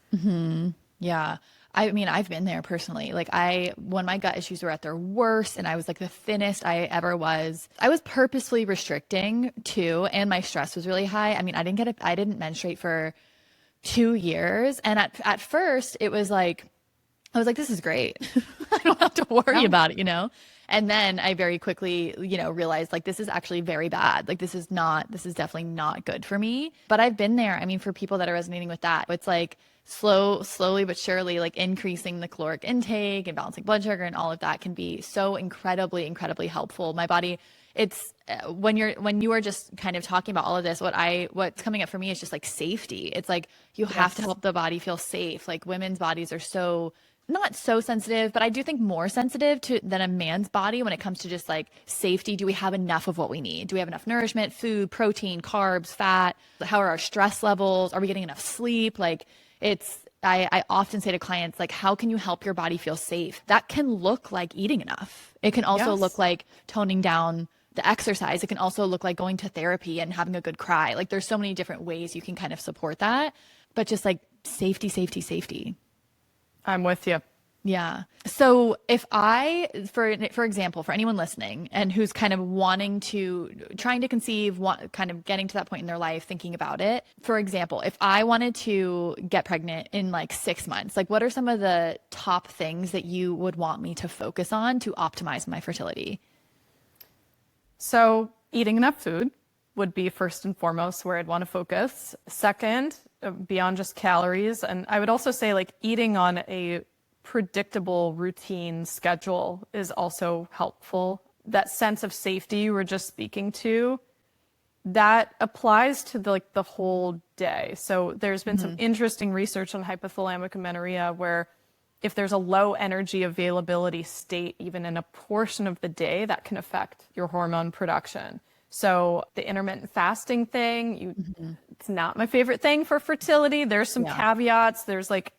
Yeah. I mean, I've been there personally. Like when my gut issues were at their worst and I was like the thinnest I ever was, I was purposefully restricting too. And my stress was really high. I mean, I didn't menstruate for 2 years. And at first it was like, I was like, this is great. I don't have to worry about it, you know? And then I very quickly, realized like, this is actually very bad. Like, this is definitely not good for me. But I've been there. I mean, for people that are resonating with that, it's like slowly but surely, like increasing the caloric intake and balancing blood sugar and all of that can be so incredibly helpful. My body, it's when you are just kind of talking about all of this, what's coming up for me is just like safety. It's like you have to help the body feel safe. Like women's bodies are not so sensitive, but I do think more sensitive than a man's body when it comes to just like safety. Do we have enough of what we need? Do we have enough nourishment, food, protein, carbs, fat? How are our stress levels? Are we getting enough sleep? Like I often say to clients, like, how can you help your body feel safe? That can look like eating enough. It can also look like toning down the exercise. It can also look like going to therapy and having a good cry. Like there's so many different ways you can kind of support that, but just like safety. I'm with you. Yeah. So if for example, for anyone listening and who's kind of trying to conceive, kind of getting to that point in their life, thinking about it, for example, if I wanted to get pregnant in like 6 months, like what are some of the top things that you would want me to focus on to optimize my fertility? So eating enough food would be first and foremost where I'd want to focus. Second, beyond just calories. And I would also say like eating on a predictable routine schedule is also helpful. That sense of safety you were just speaking to, that applies to the whole day. So there's been some interesting research on hypothalamic amenorrhea where if there's a low energy availability state, even in a portion of the day, that can affect your hormone production. So the intermittent fasting thing, it's not my favorite thing for fertility. There's some caveats. There's like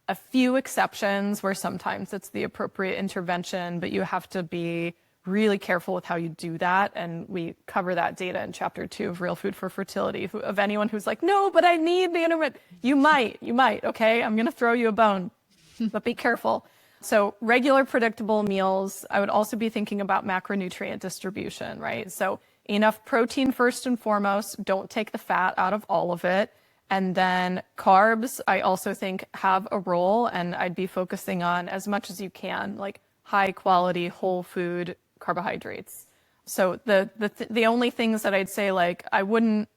a few exceptions where sometimes it's the appropriate intervention, but you have to be really careful with how you do that. And we cover that data in chapter 2 of Real Food for Fertility. Of anyone who's like, no, but I need the intermittent. You might, okay? I'm going to throw you a bone, but be careful. So regular, predictable meals. I would also be thinking about macronutrient distribution, right? So enough protein first and foremost. Don't take the fat out of all of it. And then carbs, I also think have a role, and I'd be focusing on as much as you can, like high quality whole food carbohydrates. So the only things that I'd say, like I wouldn't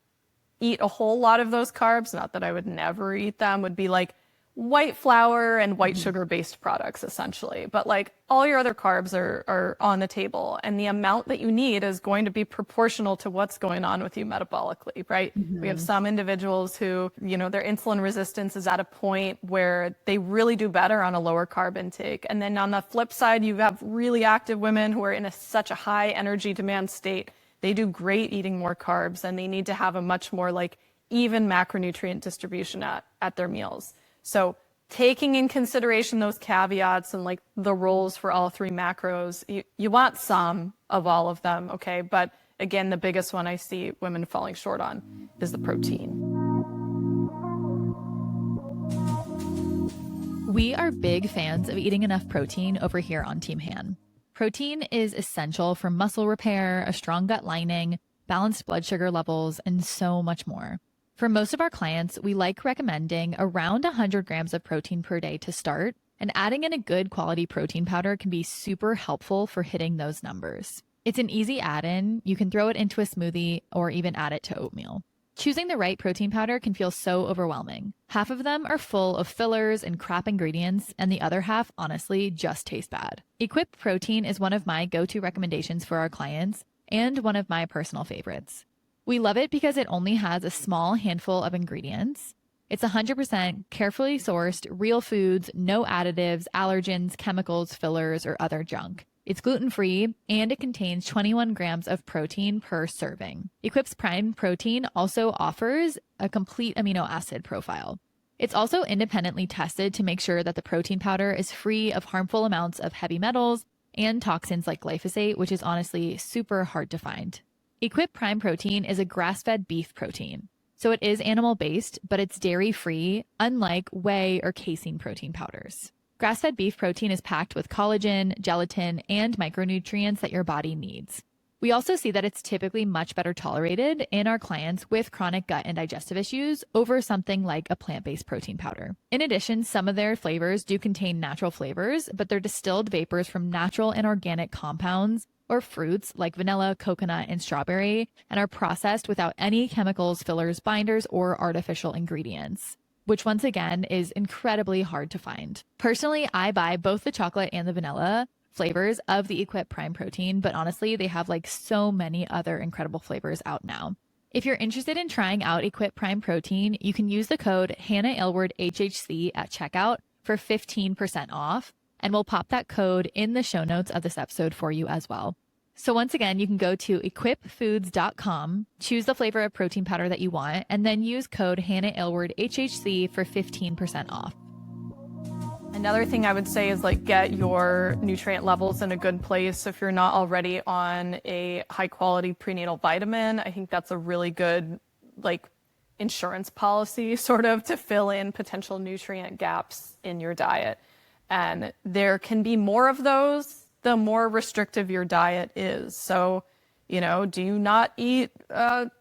eat a whole lot of those carbs, not that I would never eat them, would be like white flour and white sugar based products essentially. But like all your other carbs are on the table, and the amount that you need is going to be proportional to what's going on with you metabolically, right? We have some individuals who, their insulin resistance is at a point where they really do better on a lower carb intake. And then on the flip side, you have really active women who are in such a high energy demand state. They do great eating more carbs, and they need to have a much more like even macronutrient distribution at their meals. So taking in consideration those caveats and like the roles for all three macros, you want some of all of them, okay? But again, the biggest one I see women falling short on is the protein. We are big fans of eating enough protein over here on Team Han. Protein is essential for muscle repair, a strong gut lining, balanced blood sugar levels, and so much more. For most of our clients, we like recommending around 100 grams of protein per day to start, and adding in a good quality protein powder can be super helpful for hitting those numbers. It's an easy add-in. You can throw it into a smoothie or even add it to oatmeal. Choosing the right protein powder can feel so overwhelming. Half of them are full of fillers and crap ingredients, and the other half, honestly, just taste bad. Equip Protein is one of my go-to recommendations for our clients and one of my personal favorites. We love it because it only has a small handful of ingredients. It's 100% carefully sourced, real foods, no additives, allergens, chemicals, fillers, or other junk. It's gluten-free, and it contains 21 grams of protein per serving. Equip's Prime Protein also offers a complete amino acid profile. It's also independently tested to make sure that the protein powder is free of harmful amounts of heavy metals and toxins like glyphosate, which is honestly super hard to find. Equip Prime Protein is a grass-fed beef protein. So it is animal-based, but it's dairy-free, unlike whey or casein protein powders. Grass-fed beef protein is packed with collagen, gelatin, and micronutrients that your body needs. We also see that it's typically much better tolerated in our clients with chronic gut and digestive issues over something like a plant-based protein powder. In addition, some of their flavors do contain natural flavors, but they're distilled vapors from natural and organic compounds or fruits like vanilla, coconut, and strawberry, and are processed without any chemicals, fillers, binders, or artificial ingredients, which once again is incredibly hard to find. Personally, I buy both the chocolate and the vanilla flavors of the Equip Prime Protein, but honestly, they have like so many other incredible flavors out now. If you're interested in trying out Equip Prime Protein, you can use the code Hannah Aylward HHC at checkout for 15% off, and we'll pop that code in the show notes of this episode for you as well. So once again, you can go to equipfoods.com, choose the flavor of protein powder that you want, and then use code Hannah Aylward HHC for 15% off. Another thing I would say is like get your nutrient levels in a good place. If you're not already on a high quality prenatal vitamin, I think that's a really good like insurance policy sort of to fill in potential nutrient gaps in your diet. And there can be more of those the more restrictive your diet is. So, you know, do you not eat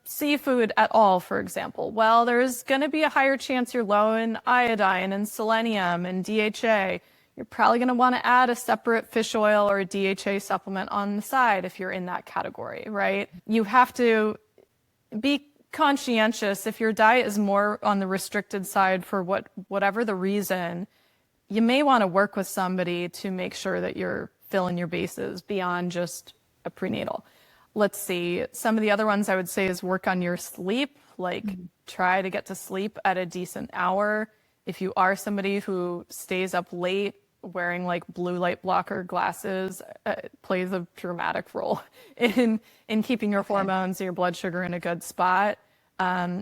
seafood at all, for example? Well, there's going to be a higher chance you're low in iodine and selenium and DHA. You're probably going to want to add a separate fish oil or a DHA supplement on the side if you're in that category, right? You have to be conscientious. If your diet is more on the restricted side for whatever the reason, you may want to work with somebody to make sure that you're filling your bases beyond just a prenatal. Let's see. Some of the other ones I would say is work on your sleep, like try to get to sleep at a decent hour. If you are somebody who stays up late, wearing like blue light blocker glasses plays a dramatic role in keeping your hormones and your blood sugar in a good spot.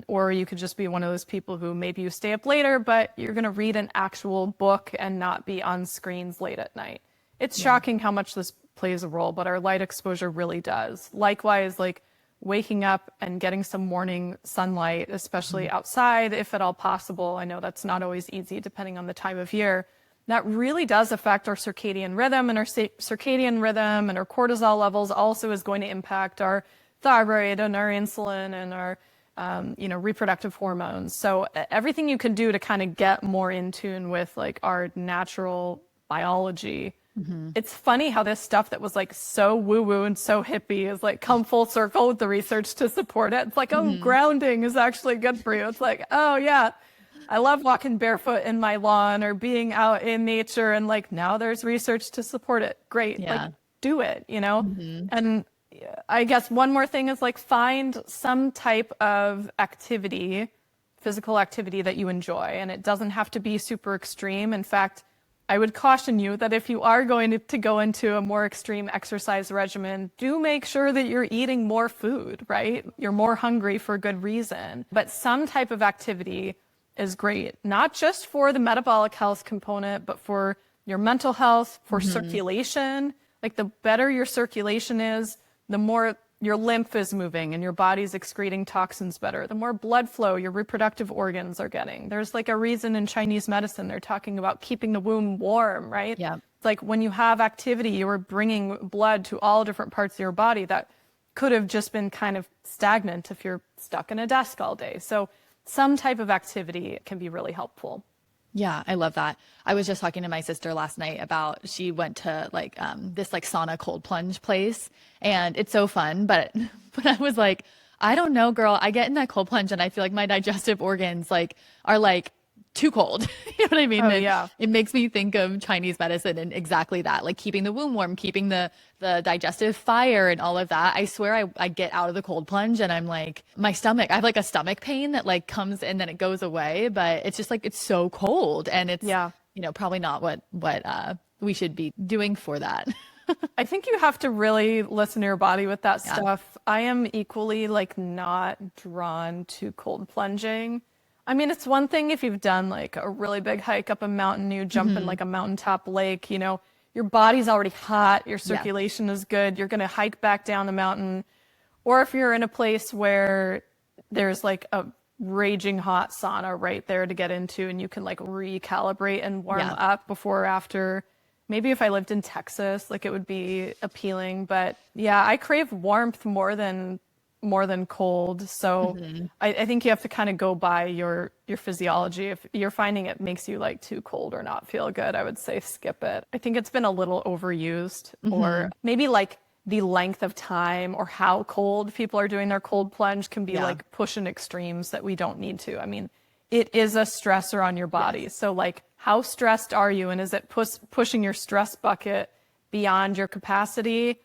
Or you could just be one of those people who maybe you stay up later, but you're going to read an actual book and not be on screens late at night. It's shocking how much this plays a role, but our light exposure really does. Likewise, like waking up and getting some morning sunlight, especially outside, if at all possible. I know that's not always easy depending on the time of year. That really does affect our circadian rhythm, and our circadian rhythm and our cortisol levels also is going to impact our thyroid and our insulin and our reproductive hormones. So everything you can do to kind of get more in tune with like our natural biology. It's funny how this stuff that was like so woo-woo and so hippie is like come full circle with the research to support it. It's like, oh, grounding is actually good for you. It's like, oh yeah, I love walking barefoot in my lawn or being out in nature. And like now there's research to support it. Great. Yeah. Like do it, you know? And I guess one more thing is like find some type of activity, physical activity that you enjoy. And it doesn't have to be super extreme. In fact, I would caution you that if you are going to go into a more extreme exercise regimen, do make sure that you're eating more food, right? You're more hungry for good reason. But some type of activity is great, not just for the metabolic health component, but for your mental health, for circulation. Like the better your circulation is, the more your lymph is moving and your body's excreting toxins better, the more blood flow your reproductive organs are getting. There's like a reason in Chinese medicine they're talking about keeping the womb warm, right? Yeah. It's like when you have activity, you are bringing blood to all different parts of your body that could have just been kind of stagnant if you're stuck in a desk all day. So some type of activity can be really helpful. Yeah, I love that. I was just talking to my sister last night about she went to like this like sauna cold plunge place, and it's so fun. But I was like, I don't know, girl. I get in that cold plunge and I feel like my digestive organs like are like too cold. You know what I mean? Oh, yeah. It makes me think of Chinese medicine and exactly that, like keeping the womb warm, keeping the digestive fire and all of that. I swear I get out of the cold plunge and I'm like, my stomach, I have like a stomach pain that like comes and then it goes away, but it's just like, it's so cold and it's, probably not what we should be doing for that. I think you have to really listen to your body with that stuff. I am equally like not drawn to cold plunging. I mean, it's one thing if you've done like a really big hike up a mountain, you jump in like a mountaintop lake, you know, your body's already hot, your circulation is good, you're going to hike back down the mountain. Or if you're in a place where there's like a raging hot sauna right there to get into and you can like recalibrate and warm up before or after maybe if I lived in Texas, like it would be appealing. But yeah, I crave warmth more than cold. So I think you have to kind of go by your physiology. If you're finding it makes you like too cold or not feel good, I would say skip it. I think it's been a little overused, or maybe like the length of time or how cold people are doing their cold plunge can be like pushing extremes that we don't need to. I mean, it is a stressor on your body. Yes. So like, how stressed are you? And is it pushing your stress bucket beyond your capacity?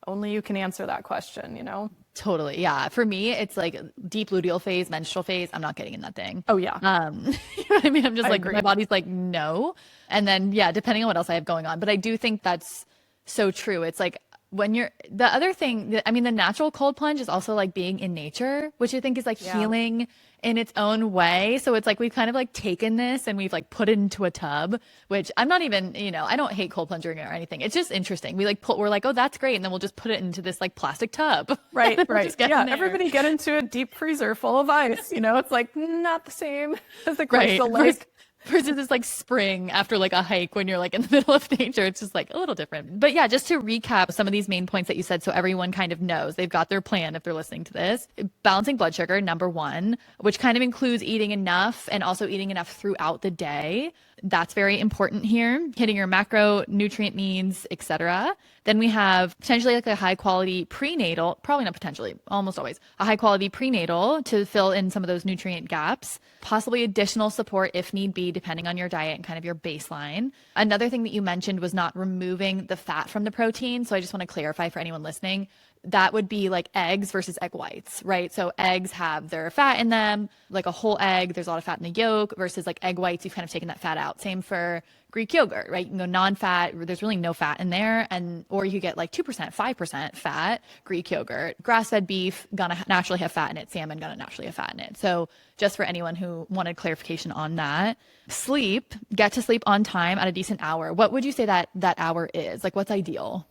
Only you can answer that question, you know? Totally. Yeah. For me, it's like deep luteal phase, menstrual phase. I'm not getting in that thing. Oh yeah. You know what I mean? I'm just like, agree. my body's like, no. And then, yeah, depending on what else I have going on. But I do think that's so true. It's like when the other thing, I mean, the natural cold plunge is also like being in nature, which I think is like healing in its own way. So it's like we've kind of like taken this and we've like put it into a tub, which I'm not even, I don't hate cold plunging or anything. It's just interesting. We're like, oh, that's great. And then we'll just put it into this like plastic tub. Right, right. Yeah, everybody get into a deep freezer full of ice. It's like not the same as the coastal lake. Versus this like spring after like a hike when you're like in the middle of nature. It's just like a little different. But yeah, just to recap some of these main points that you said so everyone kind of knows, they've got their plan if they're listening to this. Balancing blood sugar, number one, which kind of includes eating enough and also eating enough throughout the day. That's very important here. Hitting your macronutrient needs, etc. Then we have potentially like a high quality prenatal, probably not potentially, almost always, a high quality prenatal to fill in some of those nutrient gaps, possibly additional support if need be, depending on your diet and kind of your baseline. Another thing that you mentioned was not removing the fat from the protein. So I just want to clarify for anyone listening, that would be like eggs versus egg whites, right? So eggs have their fat in them, like a whole egg, there's a lot of fat in the yolk versus like egg whites, you've kind of taken that fat out. Same for Greek yogurt, right? You can go non-fat, there's really no fat in there. Or you get like 2%, 5% fat Greek yogurt. Grass-fed beef, gonna naturally have fat in it. Salmon, gonna naturally have fat in it. So just for anyone who wanted clarification on that. Sleep, get to sleep on time at a decent hour. What would you say that hour is? Like what's ideal?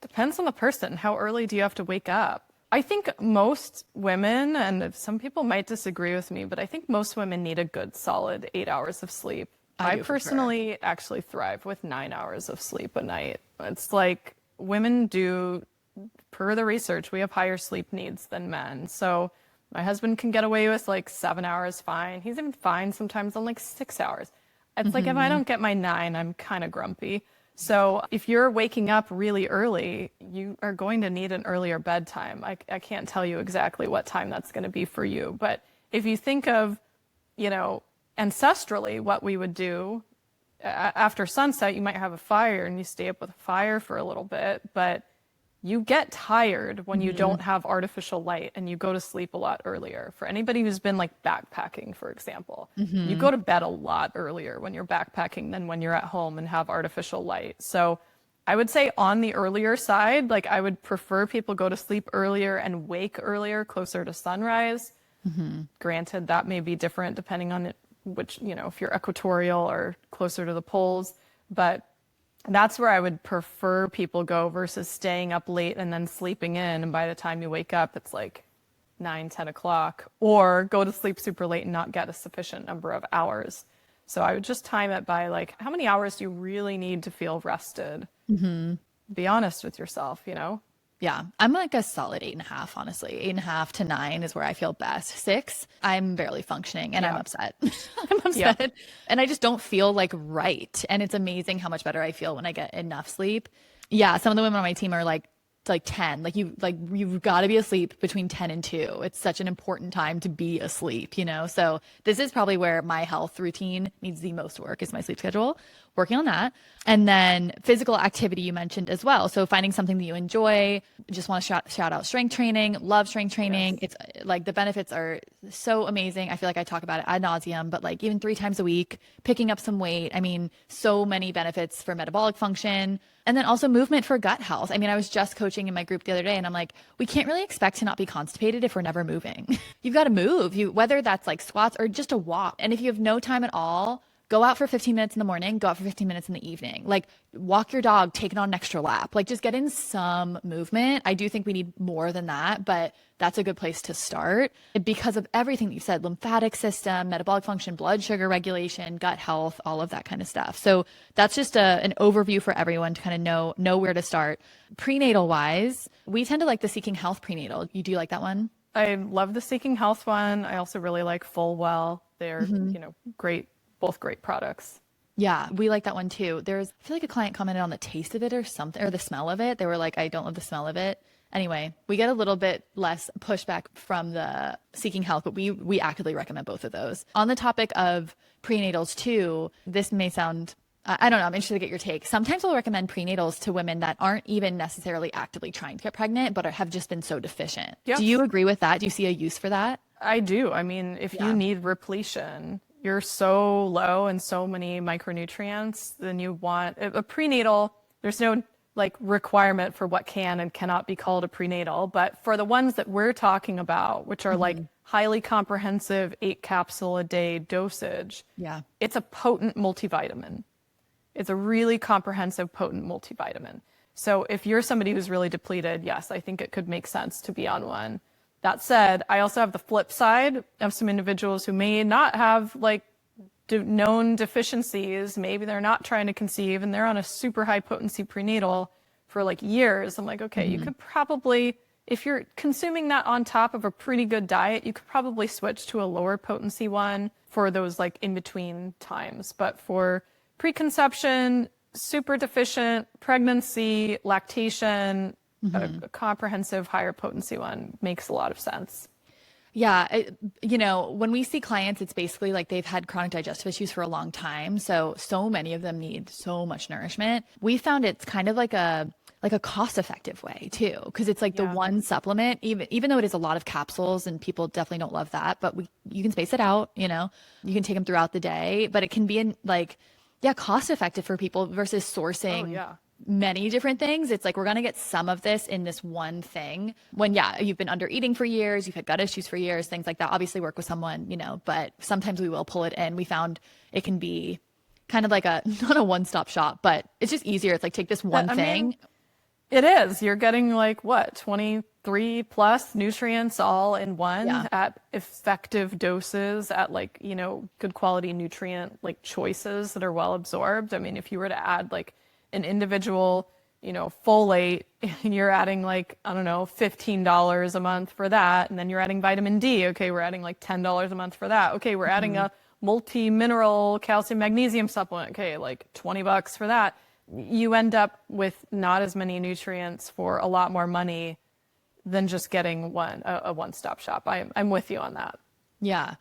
Depends on the person. How early do you have to wake up? I think most women, and some people might disagree with me, but I think most women need a good solid 8 hours of sleep. I personally actually thrive with 9 hours of sleep a night. It's like women do, per the research, we have higher sleep needs than men. So my husband can get away with like 7 hours fine. He's even fine sometimes on like 6 hours. It's like if I don't get my 9, I'm kind of grumpy. So if you're waking up really early, you are going to need an earlier bedtime. I can't tell you exactly what time that's going to be for you. But if you think of, ancestrally, what we would do after sunset, you might have a fire and you stay up with a fire for a little bit, but you get tired when you don't have artificial light and you go to sleep a lot earlier. For anybody who's been like backpacking, for example, you go to bed a lot earlier when you're backpacking than when you're at home and have artificial light. So I would say on the earlier side, like I would prefer people go to sleep earlier and wake earlier, closer to sunrise. Granted, that may be different depending on which, if you're equatorial or closer to the poles, but that's where I would prefer people go versus staying up late and then sleeping in. And by the time you wake up, it's like 9, 10 o'clock, or go to sleep super late and not get a sufficient number of hours. So I would just time it by like, how many hours do you really need to feel rested? Be honest with yourself, Yeah, I'm like a solid 8.5, honestly. 8.5 to 9 is where I feel best. 6, I'm barely functioning and I'm upset. I'm upset and I just don't feel like right. And it's amazing how much better I feel when I get enough sleep. Yeah, some of the women on my team are like 10. You've got to be asleep between 10 and 2. It's such an important time to be asleep, So this is probably where my health routine needs the most work, is my sleep schedule. Working on that. And then physical activity you mentioned as well. So finding something that you enjoy. Just want to shout out strength training. Love strength training. Yes. It's like the benefits are so amazing. I feel like I talk about it ad nauseum, but like even 3 times a week, picking up some weight. I mean, so many benefits for metabolic function. And then also movement for gut health. I mean, I was just coaching in my group the other day and I'm like, we can't really expect to not be constipated if we're never moving. You've got to move, whether that's like squats or just a walk. And if you have no time at all, go out for 15 minutes in the morning, go out for 15 minutes in the evening, like walk your dog, take it on an extra lap, like just get in some movement. I do think we need more than that, but that's a good place to start because of everything that you said, lymphatic system, metabolic function, blood sugar regulation, gut health, all of that kind of stuff. So that's just an overview for everyone to kind of know where to start. Prenatal wise, we tend to like the Seeking Health prenatal. You do like that one? I love the Seeking Health one. I also really like Fullwell. They're, great, both great products. Yeah, we like that one too. I feel like a client commented on the taste of it or something, or the smell of it. They were like, I don't love the smell of it. Anyway, we get a little bit less pushback from the Seeking Health, but we actively recommend both of those. On the topic of prenatals too, this may sound, I don't know, I'm interested to get your take. Sometimes we'll recommend prenatals to women that aren't even necessarily actively trying to get pregnant, but have just been so deficient. Yep. Do you agree with that? Do you see a use for that? I do. I mean, if you need repletion, you're so low in so many micronutrients, then you want a prenatal. There's no like requirement for what can and cannot be called a prenatal, but for the ones that we're talking about, which are like highly comprehensive 8 capsule a day dosage, it's a potent multivitamin. It's a really comprehensive, potent multivitamin. So if you're somebody who's really depleted, yes, I think it could make sense to be on one. That said, I also have the flip side of some individuals who may not have like known deficiencies. Maybe they're not trying to conceive and they're on a super high potency prenatal for like years. I'm like, okay, you could probably, if you're consuming that on top of a pretty good diet, you could probably switch to a lower potency one for those like in between times. But for preconception, super deficient, pregnancy, lactation, a comprehensive higher potency one makes a lot of sense. Yeah. When we see clients, it's basically like they've had chronic digestive issues for a long time. So many of them need so much nourishment. We found it's kind of like a cost effective way too. Cause it's like the one supplement, even though it is a lot of capsules and people definitely don't love that, but you can space it out, you can take them throughout the day, but it can be cost effective for people versus sourcing many different things. It's like, we're going to get some of this in this one thing when, you've been under eating for years, you've had gut issues for years, things like that. Obviously work with someone, but sometimes we will pull it in. We found it can be kind of like not a one-stop shop, but it's just easier. It's like, take this one thing. It is. You're getting like what, 23 plus nutrients all in one at effective doses at like, good quality nutrient like choices that are well absorbed. I mean, if you were to add like an individual, folate, and you're adding like, I don't know, $15 a month for that. And then you're adding vitamin D. Okay, we're adding like $10 a month for that. Okay, we're adding a multi-mineral calcium magnesium supplement. Okay, like $20 for that. You end up with not as many nutrients for a lot more money than just getting a one-stop shop. I'm with you on that. Yeah.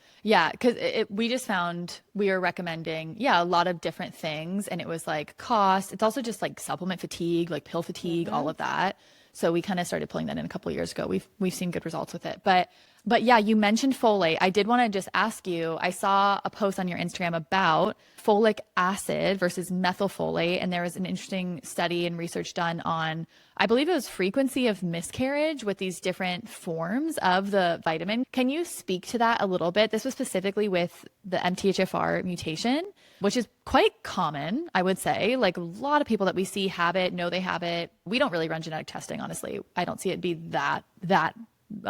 Because we just found we were recommending, a lot of different things. And it was like cost. It's also just like supplement fatigue, like pill fatigue, all of that. So we kind of started pulling that in a couple of years ago. We've seen good results with it. But yeah, you mentioned folate. I did want to just ask you, I saw a post on your Instagram about folic acid versus methylfolate. And there was an interesting study and research done on, I believe it was frequency of miscarriage with these different forms of the vitamin. Can you speak to that a little bit? This was specifically with the MTHFR mutation, which is quite common, I would say. Like a lot of people that we see have it, know they have it. We don't really run genetic testing, honestly. I don't see it be that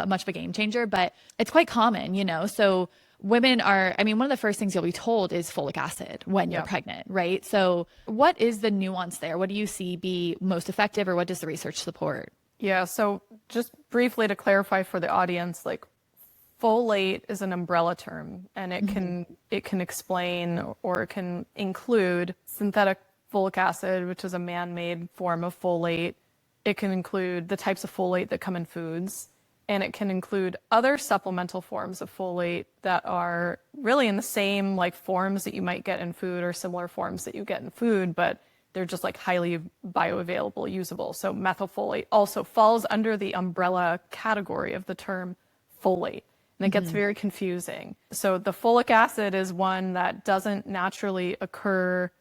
much of a game changer, but it's quite common, So women one of the first things you'll be told is folic acid when you're pregnant, right? So what is the nuance there? What do you see be most effective, or what does the research support? Yeah, so just briefly to clarify for the audience, like folate is an umbrella term, and it can explain or it can include synthetic folic acid, which is a man-made form of folate. It can include the types of folate that come in foods. And it can include other supplemental forms of folate that are really in the same like forms that you might get in food or similar forms that you get in food, but they're just like highly bioavailable, usable. So methylfolate also falls under the umbrella category of the term folate. And it gets very confusing. So the folic acid is one that doesn't naturally occur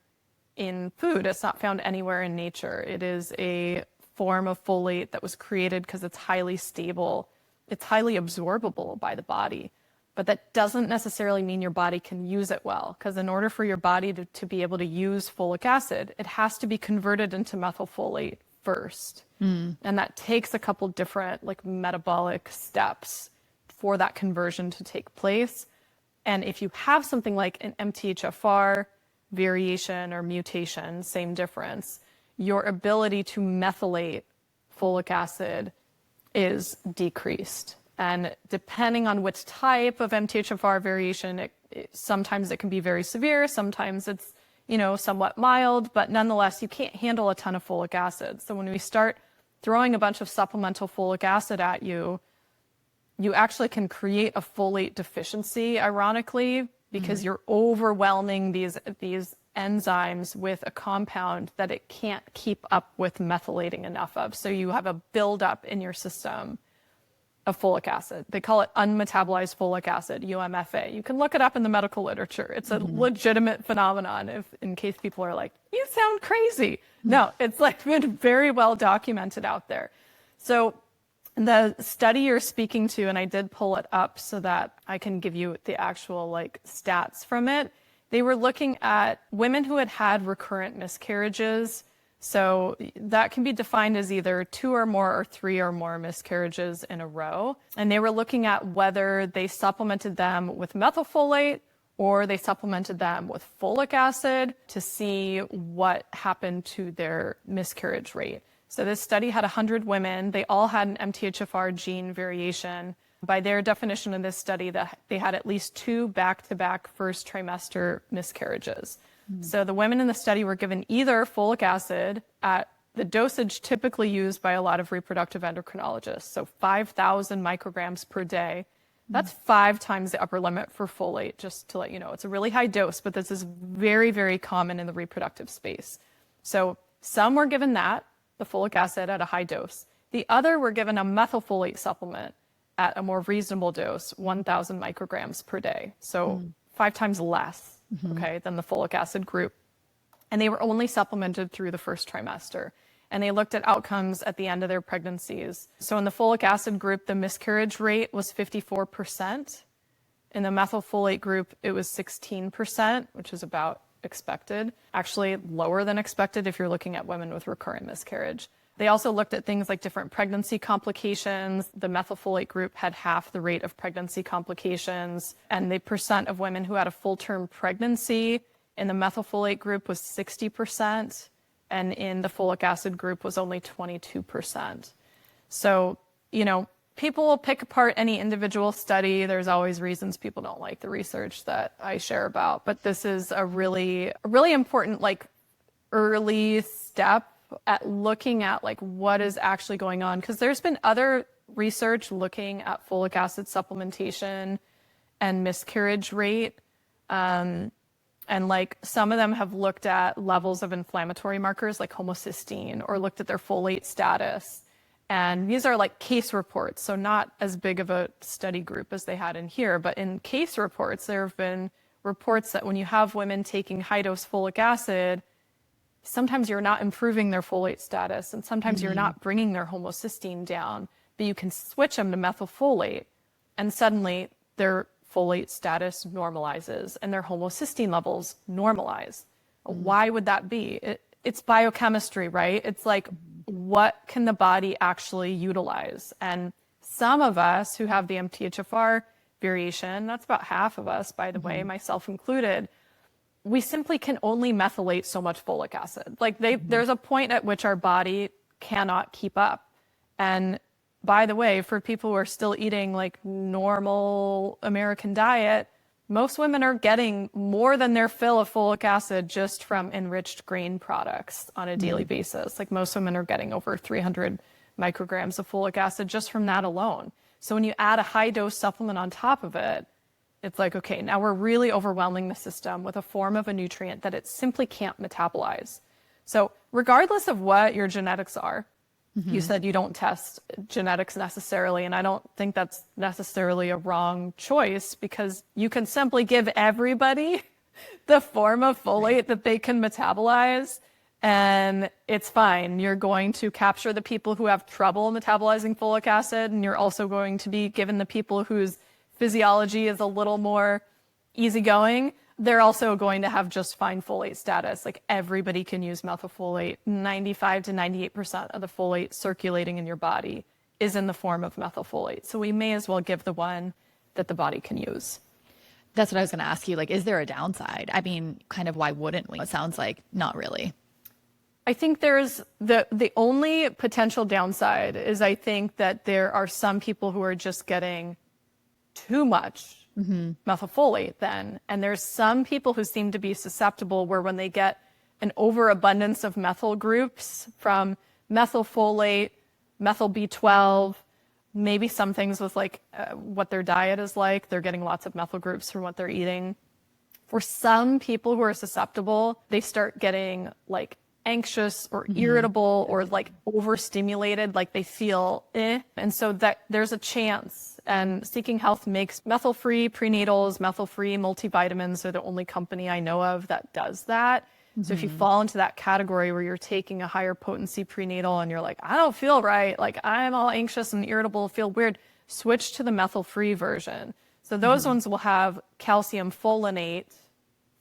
in food. It's not found anywhere in nature. It is a form of folate that was created because it's highly stable. It's highly absorbable by the body. But that doesn't necessarily mean your body can use it well, because in order for your body to be able to use folic acid, it has to be converted into methylfolate first. And that takes a couple different like metabolic steps for that conversion to take place. And if you have something like an MTHFR variation or mutation, same difference, your ability to methylate folic acid is decreased. And depending on which type of MTHFR variation, sometimes it can be very severe, sometimes it's, somewhat mild, but nonetheless, you can't handle a ton of folic acid. So when we start throwing a bunch of supplemental folic acid at you, you actually can create a folate deficiency, ironically, because you're overwhelming these enzymes with a compound that it can't keep up with methylating enough of. So you have a buildup in your system of folic acid. They call it unmetabolized folic acid, UMFA. You can look it up in the medical literature. It's a legitimate phenomenon, in case people are like, you sound crazy. No, it's like been very well documented out there. So the study you're speaking to, and I did pull it up so that I can give you the actual like stats from it. They were looking at women who had had recurrent miscarriages. So that can be defined as either 2 or more or 3 or more miscarriages in a row. And they were looking at whether they supplemented them with methylfolate or they supplemented them with folic acid to see what happened to their miscarriage rate. So this study had 100 women. They all had an MTHFR gene variation. By their definition in this study, that they had at least 2 back-to-back first trimester miscarriages. So the women in the study were given either folic acid at the dosage typically used by a lot of reproductive endocrinologists, so 5,000 micrograms per day. That's 5 times the upper limit for folate, just to let you know. It's a really high dose, but this is very, very common in the reproductive space. So some were given that, the folic acid at a high dose. The other were given a methylfolate supplement at a more reasonable dose, 1,000 micrograms per day. So 5 times less, okay, than the folic acid group. And they were only supplemented through the first trimester. And they looked at outcomes at the end of their pregnancies. So in the folic acid group, the miscarriage rate was 54%. In the methylfolate group, it was 16%, which is about expected. Actually lower than expected if you're looking at women with recurrent miscarriage. They also looked at things like different pregnancy complications. The methylfolate group had half the rate of pregnancy complications, and the percent of women who had a full-term pregnancy in the methylfolate group was 60%, and in the folic acid group was only 22%. So, people will pick apart any individual study. There's always reasons people don't like the research that I share about, but this is a really important, early step at looking at what is actually going on, because there's been other research looking at folic acid supplementation and miscarriage rate, and some of them have looked at levels of inflammatory markers like homocysteine or looked at their folate status, and these are case reports, so not as big of a study group as they had in here, but in case reports there have been reports that when you have women taking high dose folic acid, sometimes you're not improving their folate status, and sometimes you're not bringing their homocysteine down, but you can switch them to methylfolate, and suddenly their folate status normalizes and their homocysteine levels normalize. Why would that be? It's biochemistry, right? It's what can the body actually utilize? And some of us who have the MTHFR variation, that's about half of us, by the way, myself included, we simply can only methylate so much folic acid. There's a point at which our body cannot keep up. And by the way, for people who are still eating normal American diet, most women are getting more than their fill of folic acid just from enriched grain products on a daily basis. Most women are getting over 300 micrograms of folic acid just from that alone. So when you add a high dose supplement on top of it, it's okay, now we're really overwhelming the system with a form of a nutrient that it simply can't metabolize. So regardless of what your genetics are, you said you don't test genetics necessarily, and I don't think that's necessarily a wrong choice, because you can simply give everybody the form of folate that they can metabolize, and it's fine. You're going to capture the people who have trouble metabolizing folic acid, and you're also going to be given the people whose physiology is a little more easygoing, they're also going to have just fine folate status. Like everybody can use methylfolate. 95 to 98% of the folate circulating in your body is in the form of methylfolate. So we may as well give the one that the body can use. That's what I was going to ask you. Like, is there a downside? I mean, kind of why wouldn't we? It sounds like not really. I think there's the only potential downside is I think that there are some people who are just getting too much methylfolate then. And there's some people who seem to be susceptible where when they get an overabundance of methyl groups from methylfolate, methyl B12, maybe some things with like what their diet is like, they're getting lots of methyl groups from what they're eating. For some people who are susceptible, they start getting like anxious or irritable or like overstimulated, like they feel And so that there's a chance. And Seeking Health makes methyl-free prenatals, methyl-free multivitamins. They're the only company I know of that does that. So if you fall into that category where you're taking a higher potency prenatal and you're like, I don't feel right, like I'm all anxious and irritable, feel weird, switch to the methyl-free version. So those ones will have calcium folinate,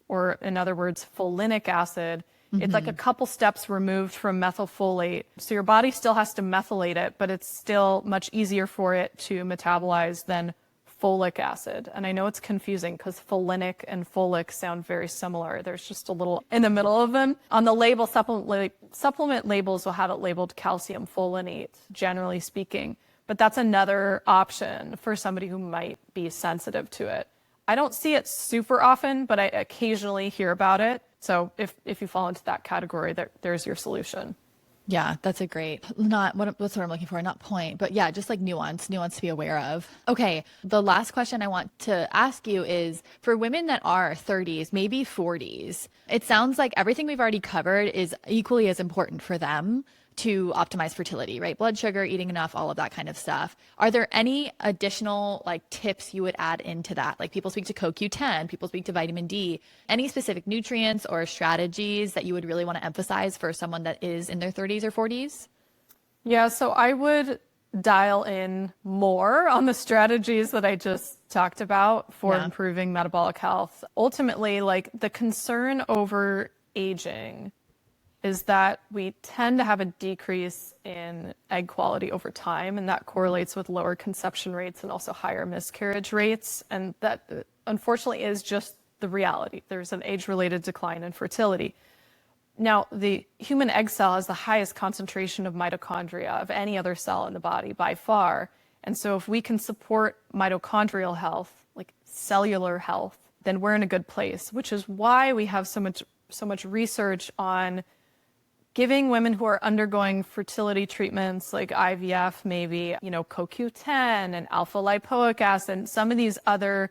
or in other words, folinic acid. It's like a couple steps removed from methylfolate. So your body still has to methylate it, but it's still much easier for it to metabolize than folic acid. And I know it's confusing because folinic and folic sound very similar. There's just a little in the middle of them. On the label, supplement labels will have it labeled calcium folinate, generally speaking. But that's another option for somebody who might be sensitive to it. I don't see it super often, but I occasionally hear about it. So if you fall into that category, there's your solution. Yeah, that's a great, what's what I'm looking for, not point, but yeah, just like nuance to be aware of. Okay, the last question I want to ask you is for women that are 30s, maybe 40s, it sounds like everything we've already covered is equally as important for them to optimize fertility, right? Blood sugar, eating enough, all of that kind of stuff. Are there any additional like tips you would add into that? Like people speak to CoQ10, people speak to vitamin D, any specific nutrients or strategies that you would really want to emphasize for someone that is in their 30s or 40s? Yeah, so I would dial in more on the strategies that I just talked about for improving metabolic health. Ultimately, like the concern over aging is that we tend to have a decrease in egg quality over time, and that correlates with lower conception rates and also higher miscarriage rates. And that unfortunately is just the reality. There's an age-related decline in fertility. Now, the human egg cell has the highest concentration of mitochondria of any other cell in the body by far. And so if we can support mitochondrial health, like cellular health, then we're in a good place, which is why we have so much research on giving women who are undergoing fertility treatments like IVF, maybe, CoQ10 and alpha lipoic acid, some of these other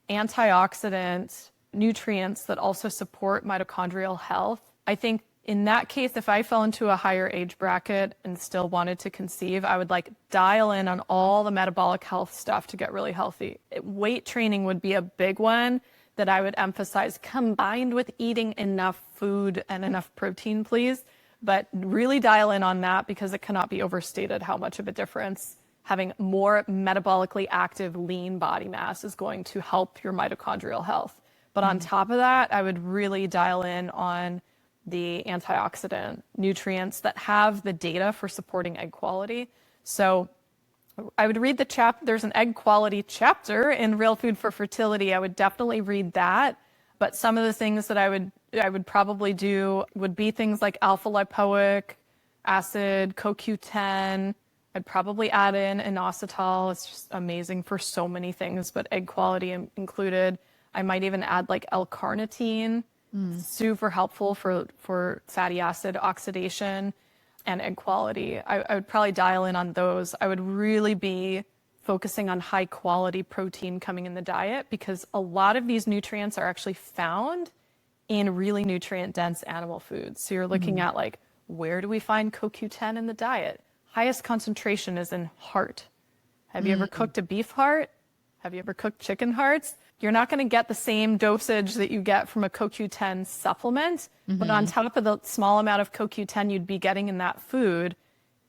antioxidant nutrients that also support mitochondrial health. I think in that case, if I fell into a higher age bracket and still wanted to conceive, I would dial in on all the metabolic health stuff to get really healthy. Weight training would be a big one that I would emphasize, combined with eating enough food and enough protein, please. But really dial in on that because it cannot be overstated how much of a difference having more metabolically active lean body mass is going to help your mitochondrial health. But on top of that, I would really dial in on the antioxidant nutrients that have the data for supporting egg quality. So I would read there's an egg quality chapter in Real Food for Fertility. I would definitely read that. But some of the things that I would probably do would be things like alpha lipoic acid, CoQ10. I'd probably add in inositol. It's just amazing for so many things, but egg quality included. I might even add L-carnitine, super helpful for fatty acid oxidation and egg quality. I would probably dial in on those. I would really be focusing on high quality protein coming in the diet because a lot of these nutrients are actually found in really nutrient dense animal foods. So you're looking at where do we find CoQ10 in the diet? Highest concentration is in heart. Have you ever cooked a beef heart? Have you ever cooked chicken hearts? You're not going to get the same dosage that you get from a CoQ10 supplement, but on top of the small amount of CoQ10 you'd be getting in that food,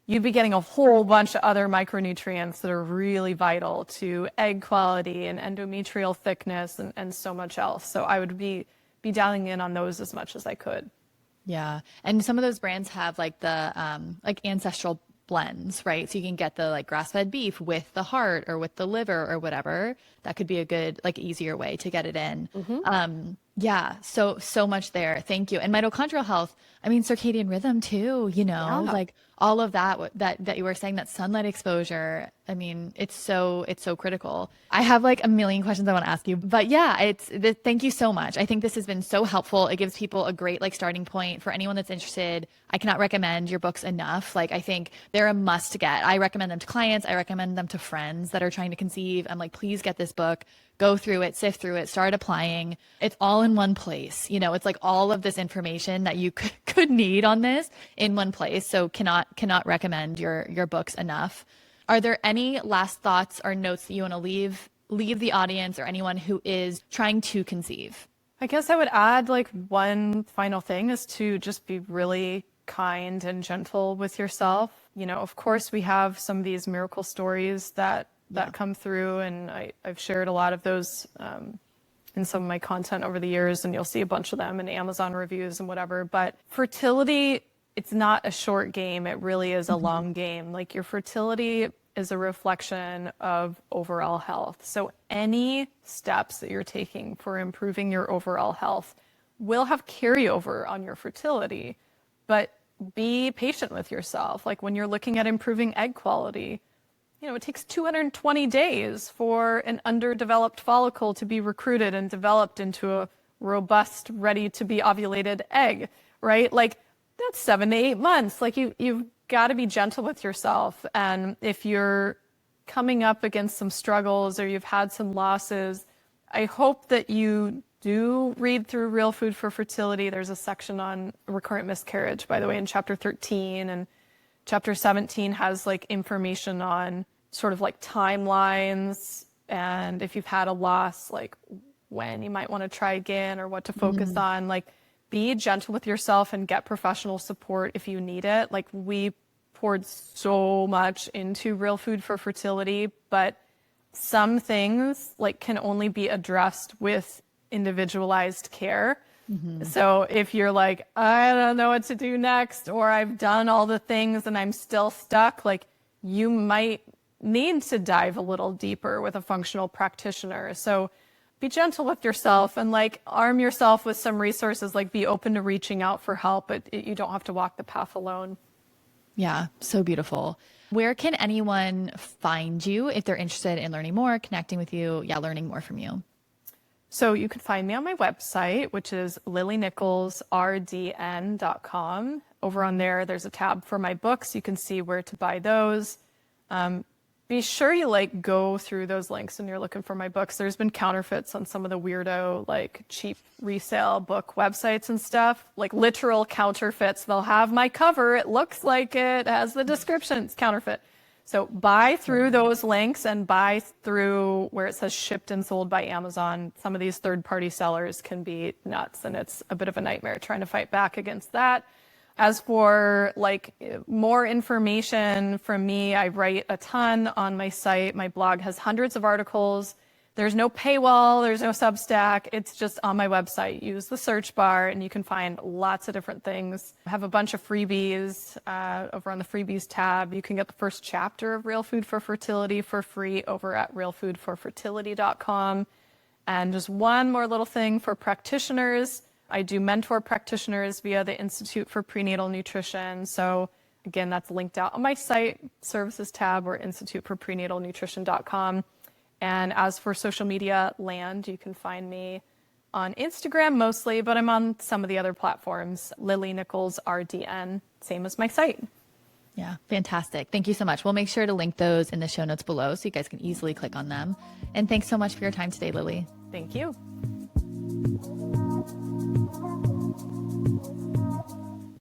you'd be getting a whole bunch of other micronutrients that are really vital to egg quality and endometrial thickness and so much else. So I would be dialing in on those as much as I could. Yeah. And some of those brands have like the like ancestral blends, right? So you can get the like grass-fed beef with the heart or with the liver or whatever. That could be a good, like easier way to get it in. Yeah. So much there. Thank you. And mitochondrial health, I mean, circadian rhythm too, you know, like all of that you were saying, that sunlight exposure. I mean, it's so critical. I have like a million questions I want to ask you, but yeah, thank you so much. I think this has been so helpful. It gives people a great like starting point for anyone that's interested. I cannot recommend your books enough. Like, I think they're a must get. I recommend them to clients. I recommend them to friends that are trying to conceive. I'm like, please get this book. Go through it, sift through it, start applying. It's all in one place. You know, it's like all of this information that you could need on this in one place. So cannot recommend your books enough. Are there any last thoughts or notes that you want to leave the audience or anyone who is trying to conceive? I guess I would add like one final thing is to just be really kind and gentle with yourself. You know, of course, we have some of these miracle stories that come through, and I've shared a lot of those in some of my content over the years, and you'll see a bunch of them in Amazon reviews and whatever. But fertility, it's not a short game. It really is a long game. Like, your fertility is a reflection of overall health. So any steps that you're taking for improving your overall health will have carryover on your fertility, but be patient with yourself. Like, when you're looking at improving egg quality, you know, it takes 220 days for an underdeveloped follicle to be recruited and developed into a robust, ready to be ovulated egg, right? Like, that's 7 to 8 months. Like, you've got to be gentle with yourself. And if you're coming up against some struggles or you've had some losses, I hope that you do read through Real Food for Fertility. There's a section on recurrent miscarriage, by the way, in chapter 13, and chapter 17 has like information on sort of like timelines, and if you've had a loss, like when you might want to try again or what to focus on. Like, be gentle with yourself and get professional support if you need it. Like, we poured so much into Real Food for Fertility, but some things like can only be addressed with individualized care. So if you're like, I don't know what to do next, or I've done all the things and I'm still stuck, like, you might need to dive a little deeper with a functional practitioner. So be gentle with yourself and like arm yourself with some resources, like be open to reaching out for help, but you don't have to walk the path alone. Yeah, so beautiful. Where can anyone find you if they're interested in learning more, connecting with you, learning more from you? So you can find me on my website, which is lilynicholsrdn.com. Over on there's a tab for my books. You can see where to buy those. Be sure you like go through those links when you're looking for my books. There's been counterfeits on some of the weirdo, like cheap resale book websites and stuff, like literal counterfeits. They'll have my cover. It looks like it has the description. It's counterfeit. So buy through those links and buy through where it says shipped and sold by Amazon. Some of these third-party sellers can be nuts, and it's a bit of a nightmare trying to fight back against that. As for like more information from me, I write a ton on my site. My blog has hundreds of articles. There's no paywall, there's no Substack. It's just on my website. Use the search bar and you can find lots of different things. I have a bunch of freebies over on the freebies tab. You can get the first chapter of Real Food for Fertility for free over at realfoodforfertility.com. And just one more little thing for practitioners. I do mentor practitioners via the Institute for Prenatal Nutrition. So again, that's linked out on my site, services tab, or instituteforprenatalnutrition.com. And as for social media land, you can find me on Instagram mostly, but I'm on some of the other platforms. Lily Nichols RDN, same as my site. Yeah, fantastic. Thank you so much. We'll make sure to link those in the show notes below so you guys can easily click on them. And thanks so much for your time today, Lily. Thank you.